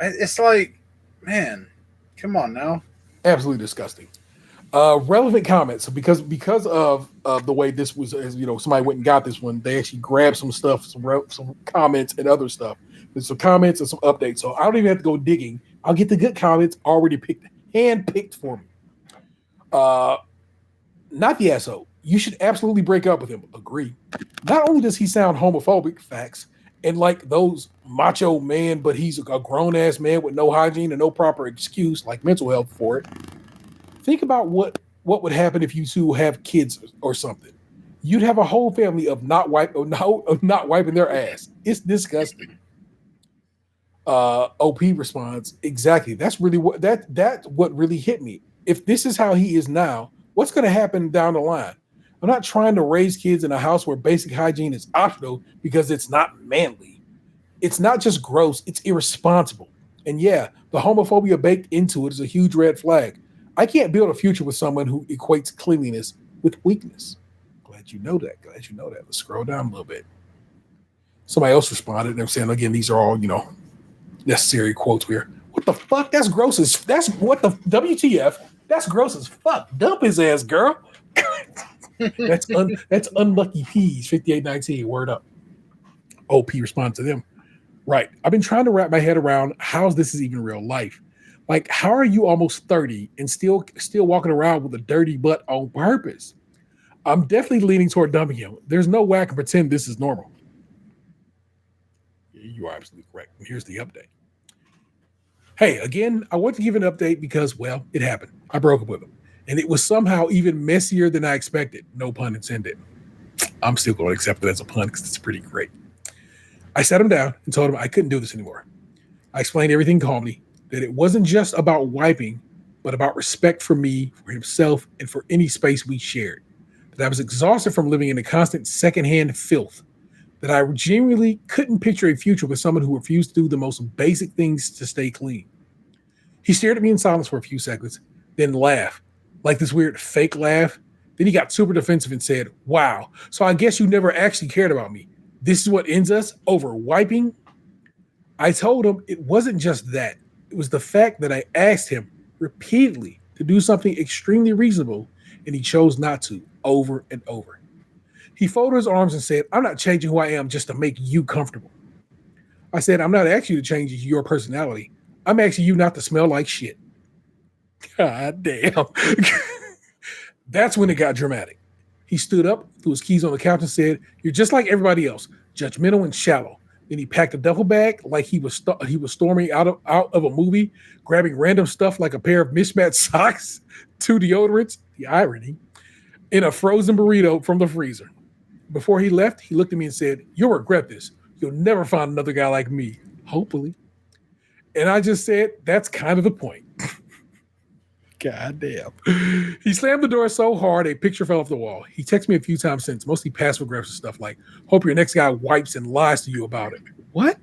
It's like, man, come on now. Absolutely disgusting. Relevant comments. Because of the way this was, as you know, somebody went and got this one. They actually grabbed some stuff, some comments and other stuff. There's some comments and some updates. So I don't even have to go digging. I'll get the good comments already hand-picked for me. Not the asshole. You should absolutely break up with him. Agree. Not only does he sound homophobic, facts, and like those macho man, but he's a grown-ass man with no hygiene and no proper excuse, like mental health for it. Think about what would happen if you two have kids or something. You'd have a whole family of not wiping their ass. It's disgusting. OP responds, exactly. That's really what really hit me. If this is how he is now, what's going to happen down the line? I'm not trying to raise kids in a house where basic hygiene is optional because it's not manly. It's not just gross, it's irresponsible. And yeah, the homophobia baked into it is a huge red flag. I can't build a future with someone who equates cleanliness with weakness. Glad you know that. Let's scroll down a little bit. Somebody else responded, and they're saying, again, these are all, necessary quotes here. What the fuck? That's gross that's what the WTF? That's gross as fuck. Dump his ass, girl. That's unlucky peas, 5819. Word up. OP responded to them. Right. I've been trying to wrap my head around how this is even real life. Like, how are you almost 30 and still walking around with a dirty butt on purpose? I'm definitely leaning toward dumping him. There's no way I can pretend this is normal. You are absolutely correct. Here's the update. Hey, again, I want to give an update because, well, it happened. I broke up with him. And it was somehow even messier than I expected. No pun intended. I'm still going to accept it as a pun because it's pretty great. I sat him down and told him I couldn't do this anymore. I explained everything calmly, that it wasn't just about wiping, but about respect for me, for himself, and for any space we shared. That I was exhausted from living in a constant secondhand filth. That I genuinely couldn't picture a future with someone who refused to do the most basic things to stay clean. He stared at me in silence for a few seconds, then laughed, like this weird fake laugh. Then he got super defensive and said, wow, so I guess you never actually cared about me. This is what ends us over wiping? I told him it wasn't just that. It was the fact that I asked him repeatedly to do something extremely reasonable, and he chose not to, over and over. He folded his arms and said, I'm not changing who I am just to make you comfortable. I said, I'm not asking you to change your personality. I'm asking you not to smell like shit. God damn. That's when it got dramatic. He stood up, threw his keys on the couch and said, "You're just like everybody else, judgmental and shallow." Then he packed a duffel bag like he was storming out of a movie, grabbing random stuff like a pair of mismatched socks, 2 deodorants, the irony, in a frozen burrito from the freezer. Before he left, he looked at me and said, "You'll regret this. You'll never find another guy like me, hopefully." And I just said, that's kind of the point. God damn. He slammed the door so hard a picture fell off the wall. He texted me a few times since, mostly passive aggressive stuff like, "Hope your next guy wipes and lies to you about it." What?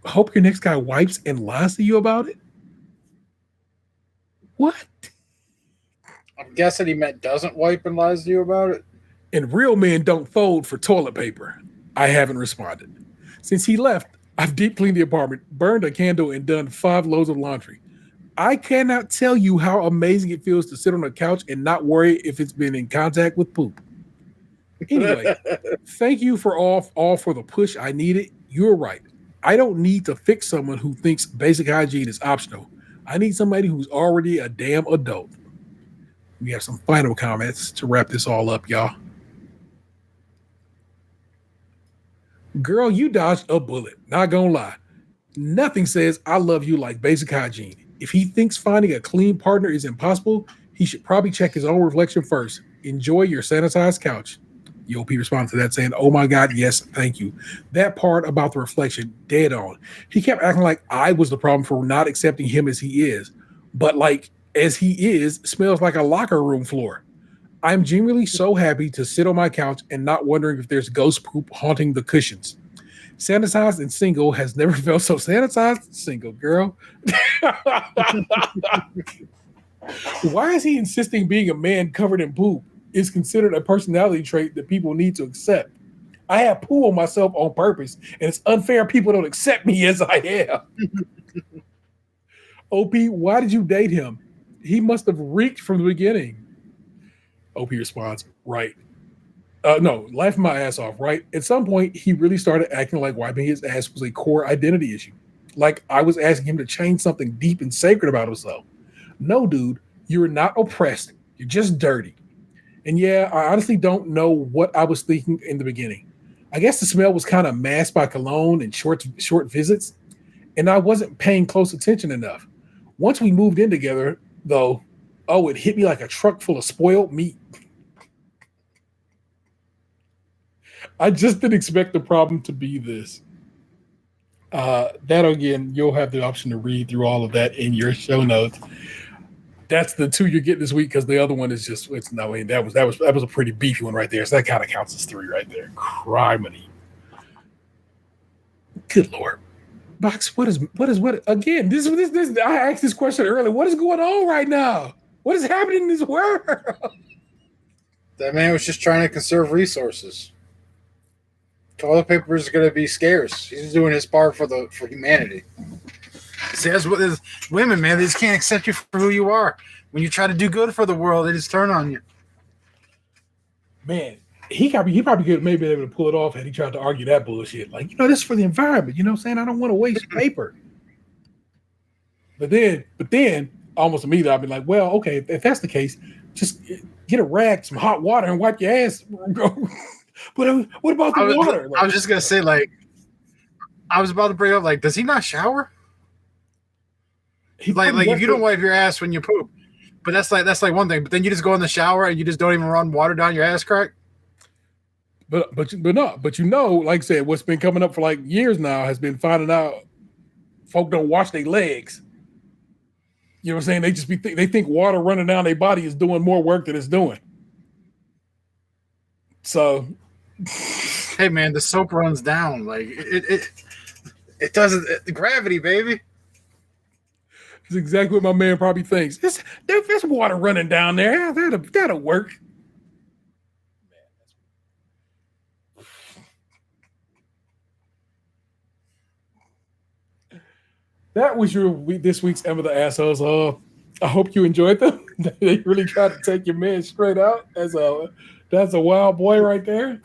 Hope your next guy wipes and lies to you about it? What? I'm guessing he meant doesn't wipe and lies to you about it. And real men don't fold for toilet paper. I haven't responded. Since he left, I've deep cleaned the apartment, burned a candle, and done 5 loads of laundry. I cannot tell you how amazing it feels to sit on a couch and not worry if it's been in contact with poop. Anyway, thank you for all for the push I needed. You're right. I don't need to fix someone who thinks basic hygiene is optional. I need somebody who's already a damn adult. We have some final comments to wrap this all up, y'all. Girl, you dodged a bullet. Not gonna lie. Nothing says I love you like basic hygiene. If he thinks finding a clean partner is impossible, he should probably check his own reflection first. Enjoy your sanitized couch. Yo, P responded to that saying, "Oh my God, yes, thank you." That part about the reflection, dead on. He kept acting like I was the problem for not accepting him as he is. But like, as he is, smells like a locker room floor. I'm genuinely so happy to sit on my couch and not wondering if there's ghost poop haunting the cushions. Sanitized and single has never felt so sanitized and single, girl. Why is he insisting being a man covered in poop is considered a personality trait that people need to accept? I have poo on myself on purpose, and it's unfair people don't accept me as I am. OP, why did you date him? He must have reeked from the beginning. OP responds, right. No, laughing my ass off, right? At some point, he really started acting like wiping his ass was a core identity issue. Like I was asking him to change something deep and sacred about himself. No, dude, you're not oppressed. You're just dirty. And yeah, I honestly don't know what I was thinking in the beginning. I guess the smell was kind of masked by cologne and short visits, and I wasn't paying close attention enough. Once we moved in together, though, oh, it hit me like a truck full of spoiled meat. I just didn't expect the problem to be this. That again, you'll have the option to read through all of that in your show notes. That's the 2 you're getting this week because the other one is just that was a pretty beefy one right there. So that kind of counts as 3 right there. Criminy. Good Lord. Box, what again? This I asked this question earlier. What is going on right now? What is happening in this world? That man was just trying to conserve resources. Toilet paper is going to be scarce. He's doing his part for humanity. See, that's what is women, man. They just can't accept you for who you are. When you try to do good for the world, they just turn on you. Man, he probably could maybe be able to pull it off had he tried to argue that bullshit. Like, this is for the environment. You know what I'm saying? I don't want to waste paper. But then, almost immediately, I'd be like, well, okay, if that's the case, just get a rag, some hot water, and wipe your ass. But what about the water? I was just gonna say, like, I was about to bring up, like, does he not shower? Like if you don't wipe your ass when you poop, but that's like one thing. But then you just go in the shower and you just don't even run water down your ass crack. But like I said, what's been coming up for like years now has been finding out folk don't wash their legs. You know what I'm saying? They think water running down their body is doing more work than it's doing. So, hey man, the soap runs down. Like it doesn't. Gravity, baby. That's exactly what my man probably thinks. There's water running down there. That'll work. That was this week's Emma the Assholes. I hope you enjoyed them. They really tried to take your man straight out. That's a wild boy right there.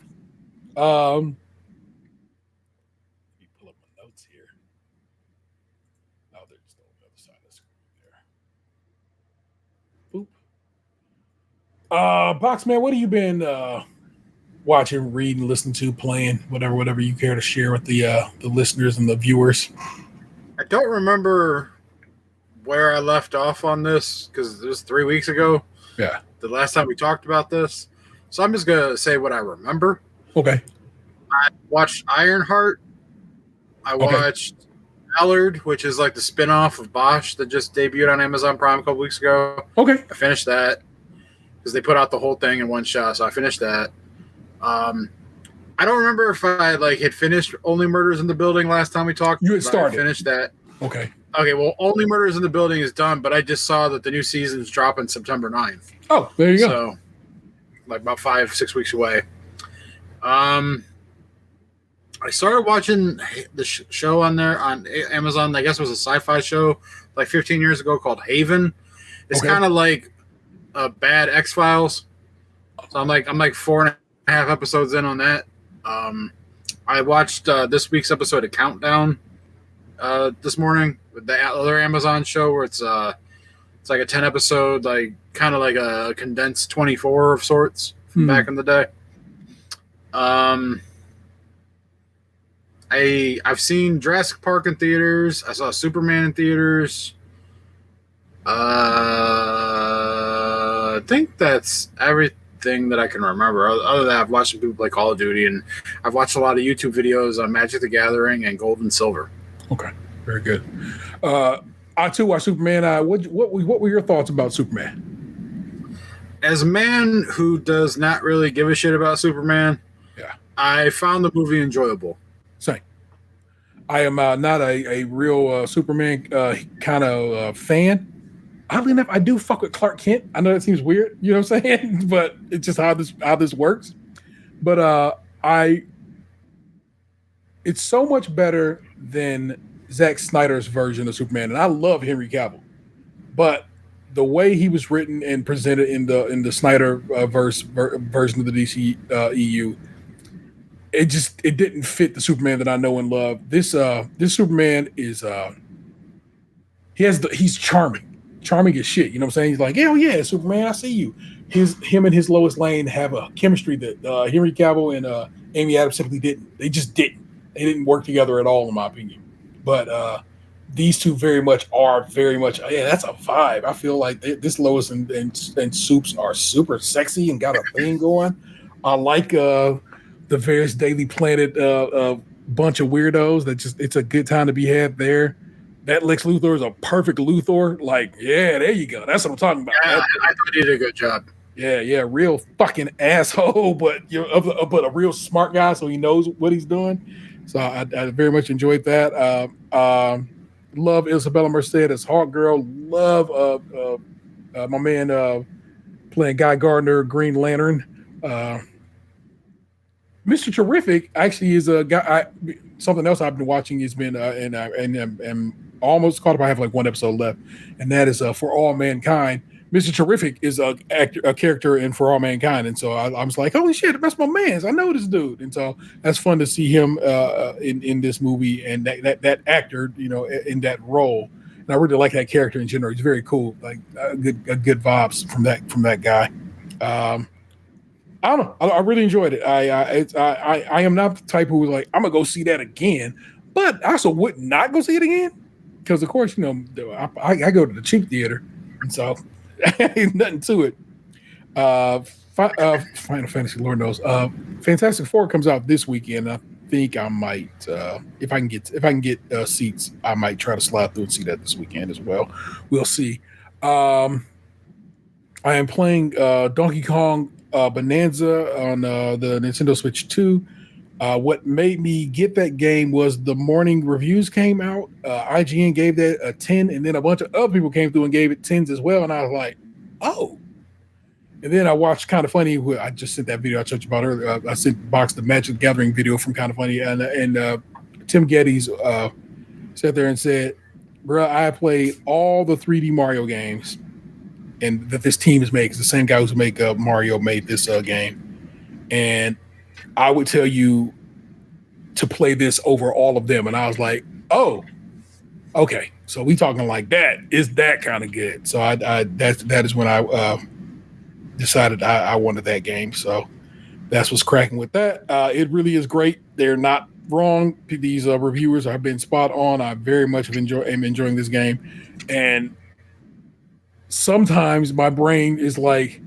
Box man, what have you been watching, reading, listening to, playing, whatever you care to share with the listeners and the viewers? I don't remember where I left off on this because it was 3 weeks ago. Yeah. The last time we talked about this. So I'm just going to say what I remember. Okay. I watched Ironheart. I watched Allard, which is like the spinoff of Bosch that just debuted on Amazon Prime a couple weeks ago. Okay. I finished that because they put out the whole thing in one shot. So I finished that. I don't remember if I had finished Only Murders in the Building last time we talked. You had started. I finished that. Okay. Okay, well, Only Murders in the Building is done, but I just saw that the new season's dropping September 9th. Oh, there you go. So, about 5-6 weeks away. I started watching the show on there on Amazon. I guess it was a sci-fi show 15 years ago called Haven. It's kind of like a bad X-Files. So I'm like 4.5 episodes in on that. I watched this week's episode of Countdown this morning with the other Amazon show where it's like a 10 episode, kind of like a condensed 24 of sorts from back in the day. I've seen Jurassic Park in theaters. I saw Superman in theaters. I think that's everything that I can remember. Other than that, I've watched some people play Call of Duty, and I've watched a lot of YouTube videos on Magic the Gathering and Gold and Silver. Okay, very good. I too watched Superman. What were your thoughts about Superman? As a man who does not really give a shit about Superman, I found the movie enjoyable. Same. I am not a real Superman kind of fan. Oddly enough, I do fuck with Clark Kent. I know that seems weird, you know what I'm saying? But it's just how this works. But it's so much better than Zack Snyder's version of Superman, and I love Henry Cavill. But the way he was written and presented in the Snyder version of the DC EU, it didn't fit the Superman that I know and love. This Superman is he's charming as shit. You know what I'm saying? He's like, hell yeah, Superman, I see you. Him and his Lois Lane have a chemistry that Henry Cavill and Amy Adams simply didn't. They just didn't. They didn't work together at all, in my opinion. But these two that's a vibe. I feel like this Lois and Supes are super sexy and got a thing going. I like the various Daily Planet bunch of weirdos it's a good time to be had there. That Lex Luthor is a perfect Luthor. There you go. That's what I'm talking about. Yeah, I thought he did a good job. Yeah, real fucking asshole, but but a real smart guy, so he knows what he's doing. So I very much enjoyed that. Love Isabella Merced as Hawk Girl. Love my man playing Guy Gardner, Green Lantern. Mr. Terrific actually is a guy. Something else I've been watching has been and I'm almost caught up. I have one episode left, and that is For All Mankind. Mr. Terrific is a character in For All Mankind, and so I was like, holy shit, that's my man. I know this dude, and so that's fun to see him in this movie and that actor, in that role. And I really like that character in general. He's very cool, good vibes from that guy. I don't know. I really enjoyed it. I am not the type who was like, I'm gonna go see that again, but I also would not go see it again because, of course, I go to the cheap theater, and so ain't nothing to it. Final Fantasy, Lord knows. Fantastic Four comes out this weekend. I think I might, if I can get seats, I might try to slide through and see that this weekend as well. We'll see. I am playing Donkey Kong Bonanza on the Nintendo Switch 2. What made me get that game was the morning reviews came out. IGN gave that a 10, and then a bunch of other people came through and gave it 10s as well. And I was like, oh. And then I watched Kind of Funny. I just sent that video I told you about earlier. I sent Box the Magic Gathering video from Kind of Funny, and Tim Geddes sat there and said, "Bro, I played all the 3D Mario games, and that this team is made. It's the same guy who's make Mario made this game, and I would tell you to play this over all of them." And I was like, "Oh, okay. So we talking like that? Is that kind of good?" So that is when decided I wanted that game. So that's what's cracking with that. It really is great. They're not wrong. These reviewers have been spot on. I very much am enjoying this game. And sometimes my brain is like,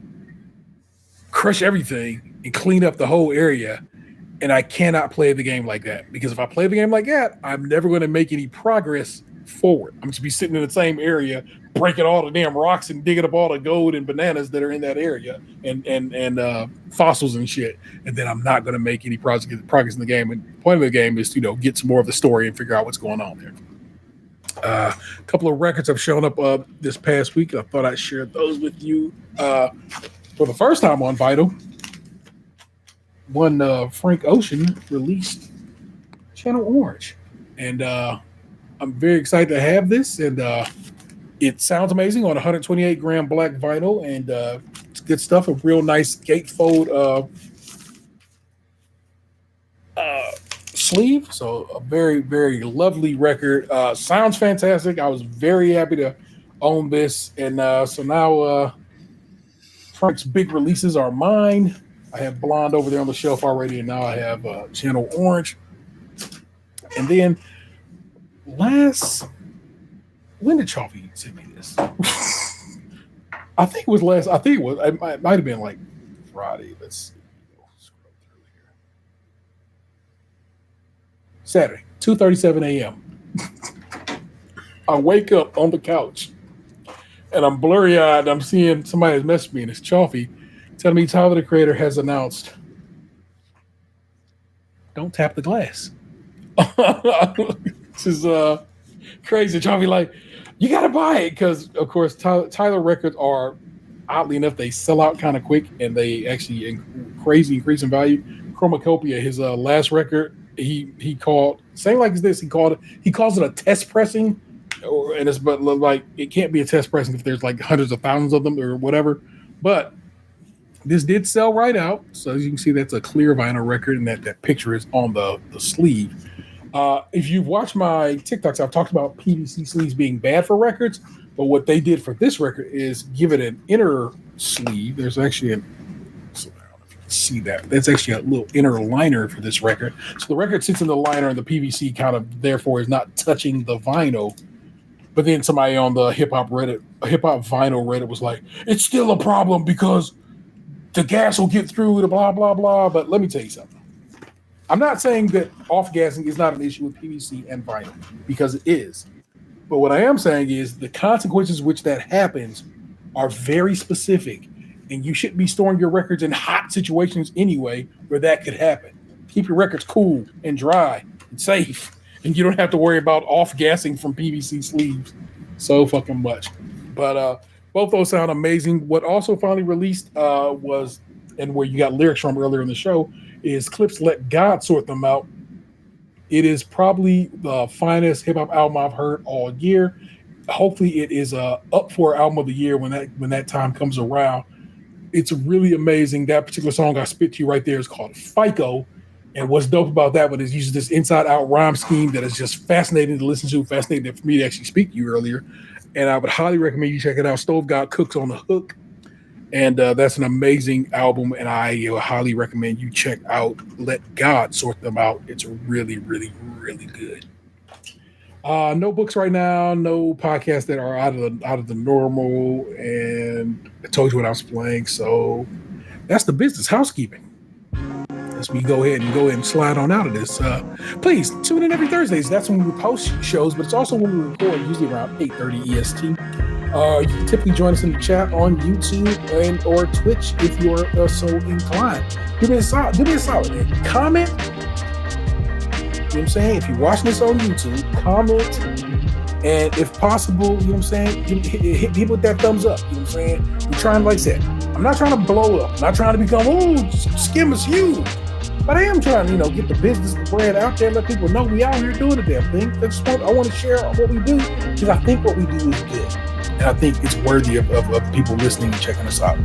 crush everything and clean up the whole area. And I cannot play the game like that, because if I play the game like that, I'm never going to make any progress forward. I'm just be sitting in the same area, breaking all the damn rocks and digging up all the gold and bananas that are in that area and fossils and shit. And then I'm not going to make any progress in the game. And the point of the game is to, get some more of the story and figure out what's going on there. A couple of records have shown up this past week. I thought I'd share those with you. For the first time on Vital, one Frank Ocean released Channel Orange. And I'm very excited to have this. And it sounds amazing on 128 gram black vinyl. And it's good stuff. A real nice gatefold sleeve. So a very, very lovely record. Sounds fantastic. I was very happy to own this. And so now Frank's big releases are mine. I have Blonde over there on the shelf already, and now I have Channel Orange. And then when did Chalfie send me this? I think it might have been like Friday. Let's see. Scroll through here. Saturday, 2:37 a.m. I wake up on the couch and I'm blurry-eyed. I'm seeing somebody has messaged me, and it's Chalfie telling me Tyler, the Creator, has announced, don't tap the glass. This is crazy. Chalfie like, you got to buy it, because, of course, Tyler records are, oddly enough, they sell out kind of quick, and they actually increase in value. Chromacopia, his last record, he called, same like this, he calls it a test pressing, but like it can't be a test pressing if there's like hundreds of thousands of them or whatever. But this did sell right out. So as you can see, that's a clear vinyl record, and that picture is on the sleeve. If you've watched my TikToks, I've talked about PVC sleeves being bad for records, but what they did for this record is give it an inner sleeve. There's actually see that. That's actually a little inner liner for this record. So the record sits in the liner, and the PVC kind of therefore is not touching the vinyl. But then somebody on the hip hop vinyl Reddit was like, it's still a problem because the gas will get through the blah, blah, blah. But let me tell you something. I'm not saying that off-gassing is not an issue with PVC and vinyl, because it is. But what I am saying is the consequences which that happens are very specific, and you shouldn't be storing your records in hot situations anyway where that could happen. Keep your records cool and dry and safe, and you don't have to worry about off-gassing from PVC sleeves so fucking much. But both those sound amazing. What also finally released was, and where you got lyrics from earlier in the show, is Clip's Let God Sort Them Out. It is probably the finest hip-hop album I've heard all year. Hopefully it is up for album of the year when that time comes around. It's really amazing. That particular song I spit to you right there is called FICO. And what's dope about that one is uses this inside-out rhyme scheme that is just fascinating to listen to, fascinating for me to actually speak to you earlier. And I would highly recommend you check it out. Stove God Cooks on the Hook. And that's an amazing album, and I highly recommend you check out Let God Sort Them Out. It's really, really, really good. No books right now, no podcasts that are out of the normal, and I told you what I was playing, so that's the business housekeeping. As we go ahead and slide on out of this, please tune in every Thursdays. That's when we post shows, but it's also when we record, usually around 8:30 EST. You can typically join us in the chat on YouTube and or Twitch if you are so inclined. Do me a solid. Comment. You know what I'm saying? If you're watching this on YouTube, comment. And if possible, you know what I'm saying? Hit with that thumbs up. You know what I'm saying? We're trying, like I said, I'm not trying to blow up. I'm not trying to become, SKiM is huge. But I am trying to, get the business, the brand out there, let people know we out here doing the damn thing. I want to share what we do, because I think what we do is good. And I think it's worthy of people listening and checking us out.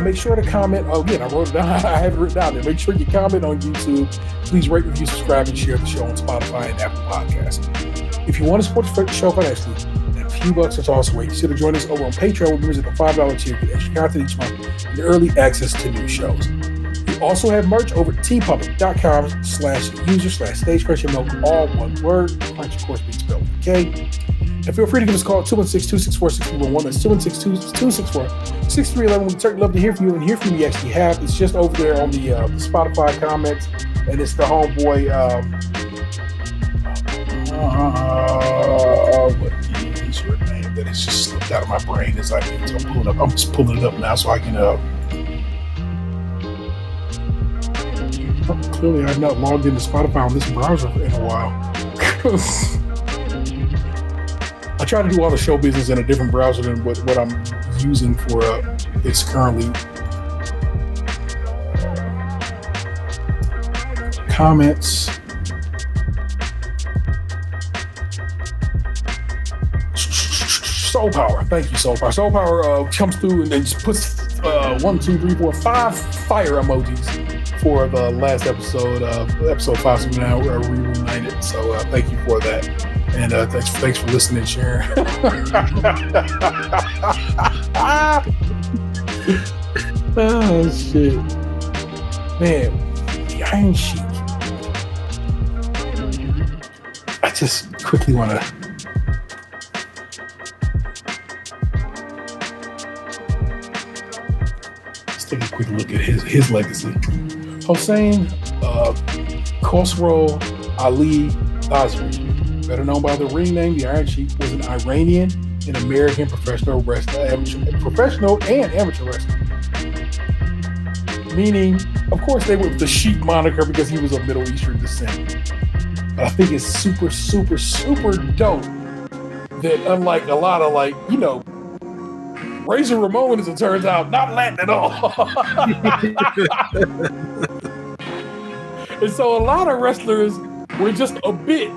Make sure to comment. Oh, again, I wrote it down. I have it written down there. Make sure you comment on YouTube. Please rate, review, subscribe, and share the show on Spotify and Apple Podcasts. If you want to support the show financially, then few bucks is also way. Consider joining us over on Patreon with members at the $5 tier. Get extra content each month and early access to new shows. We also have merch over at tpublic.com/user/StageCrunchy Milk, all one word. Crunch, of course, being spelled with K. And feel free to give us a call at 216-264-6311. That's 216-264-6311. We'd certainly love to hear from you and hear from you actually have. It's just over there on the Spotify comments, and it's the homeboy. What is your name? That has just slipped out of my brain as I need to pull it up. I'm just pulling it up now so I can. Clearly, I've not logged into Spotify on this browser in a while. I try to do all the show business in a different browser than what I'm using for it's currently comments. Soul Power. Thank you, Soul Power. Soul Power comes through and then just puts 1, 2, 3, 4, 5 fire emojis for the last episode of episode 5. So now we're reunited. So thank you for that. And thanks for listening and sharing. Oh, shit. Man, the Iron Sheik. I just quickly want to... Let's take a quick look at his legacy. Hossein Khosrow Ali Azri, better known by the ring name the Iron Sheik, was an Iranian and American professional and amateur wrestler. Meaning, of course, they went with the Sheik moniker because he was of Middle Eastern descent. But I think it's super, super, super dope that unlike a lot of Razor Ramon, as it turns out, not Latin at all. And so a lot of wrestlers were just a bit,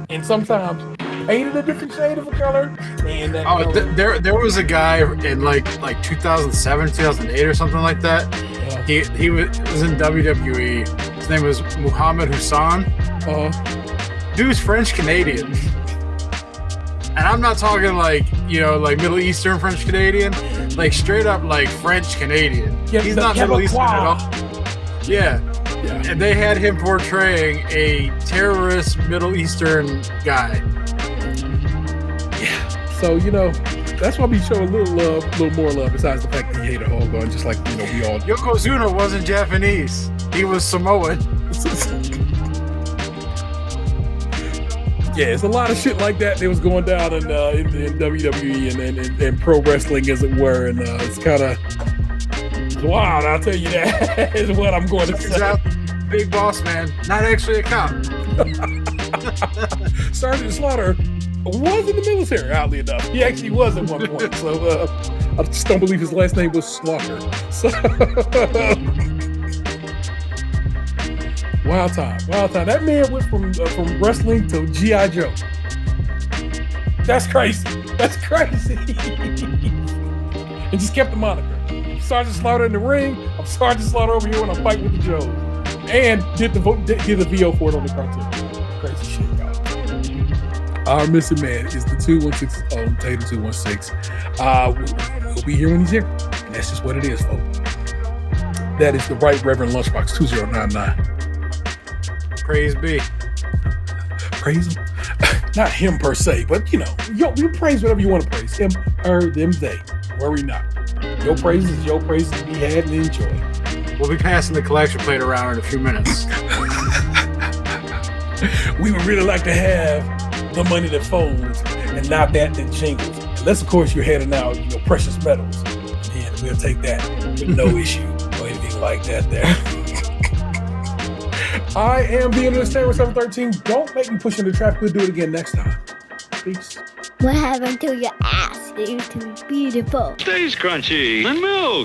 and sometimes painted a different shade of a color. And there was a guy in like 2007, 2008 or something like that. Yeah. He was in WWE. His name was Muhammad Hassan. Dude's French Canadian. And I'm not talking like Middle Eastern French Canadian, like straight up like French Canadian. Yeah, he's not Middle Eastern at all. Yeah. And they had him portraying a terrorist Middle Eastern guy. Yeah. So, that's why we show a little more love besides the fact that he hated Hogan, just like, we all do. Yokozuna wasn't Japanese. He was Samoan. Yeah, it's a lot of shit like that was going down in WWE and pro wrestling, as it were. And it's kind of wild, I'll tell you that, is what I'm going to say. Big boss man, not actually a cop. Sergeant Slaughter was in the military, oddly enough. He actually was at one point. So I just don't believe his last name was Slaughter. So wild time. That man went from wrestling to G.I. Joe. That's crazy. And just kept the moniker. Sergeant Slaughter in the ring. I'm Sergeant Slaughter over here when I'm fighting with the Joes. And did the VO for it on the cartoon. Crazy shit, y'all. Our missing man is the 216 Tatum 216. We'll be here when he's here. And that's just what it is, folks. That is the Right Reverend Lunchbox 2099. Praise be. Praise him. Not him per se, but you praise whatever you want to praise. Him, her, them, they. Worry not. Your praise is your praise to be had and enjoyed. We'll be passing the collection plate around in a few minutes. We would really like to have the money that folds and not that jingles. Unless, of course, you're handing out, precious metals. And we'll take that with no issue or anything like that there. I am the Understander 713. Don't make me push into traffic. We'll do it again next time. Peace. What happened to your ass? It used to be beautiful. Stays crunchy and milk.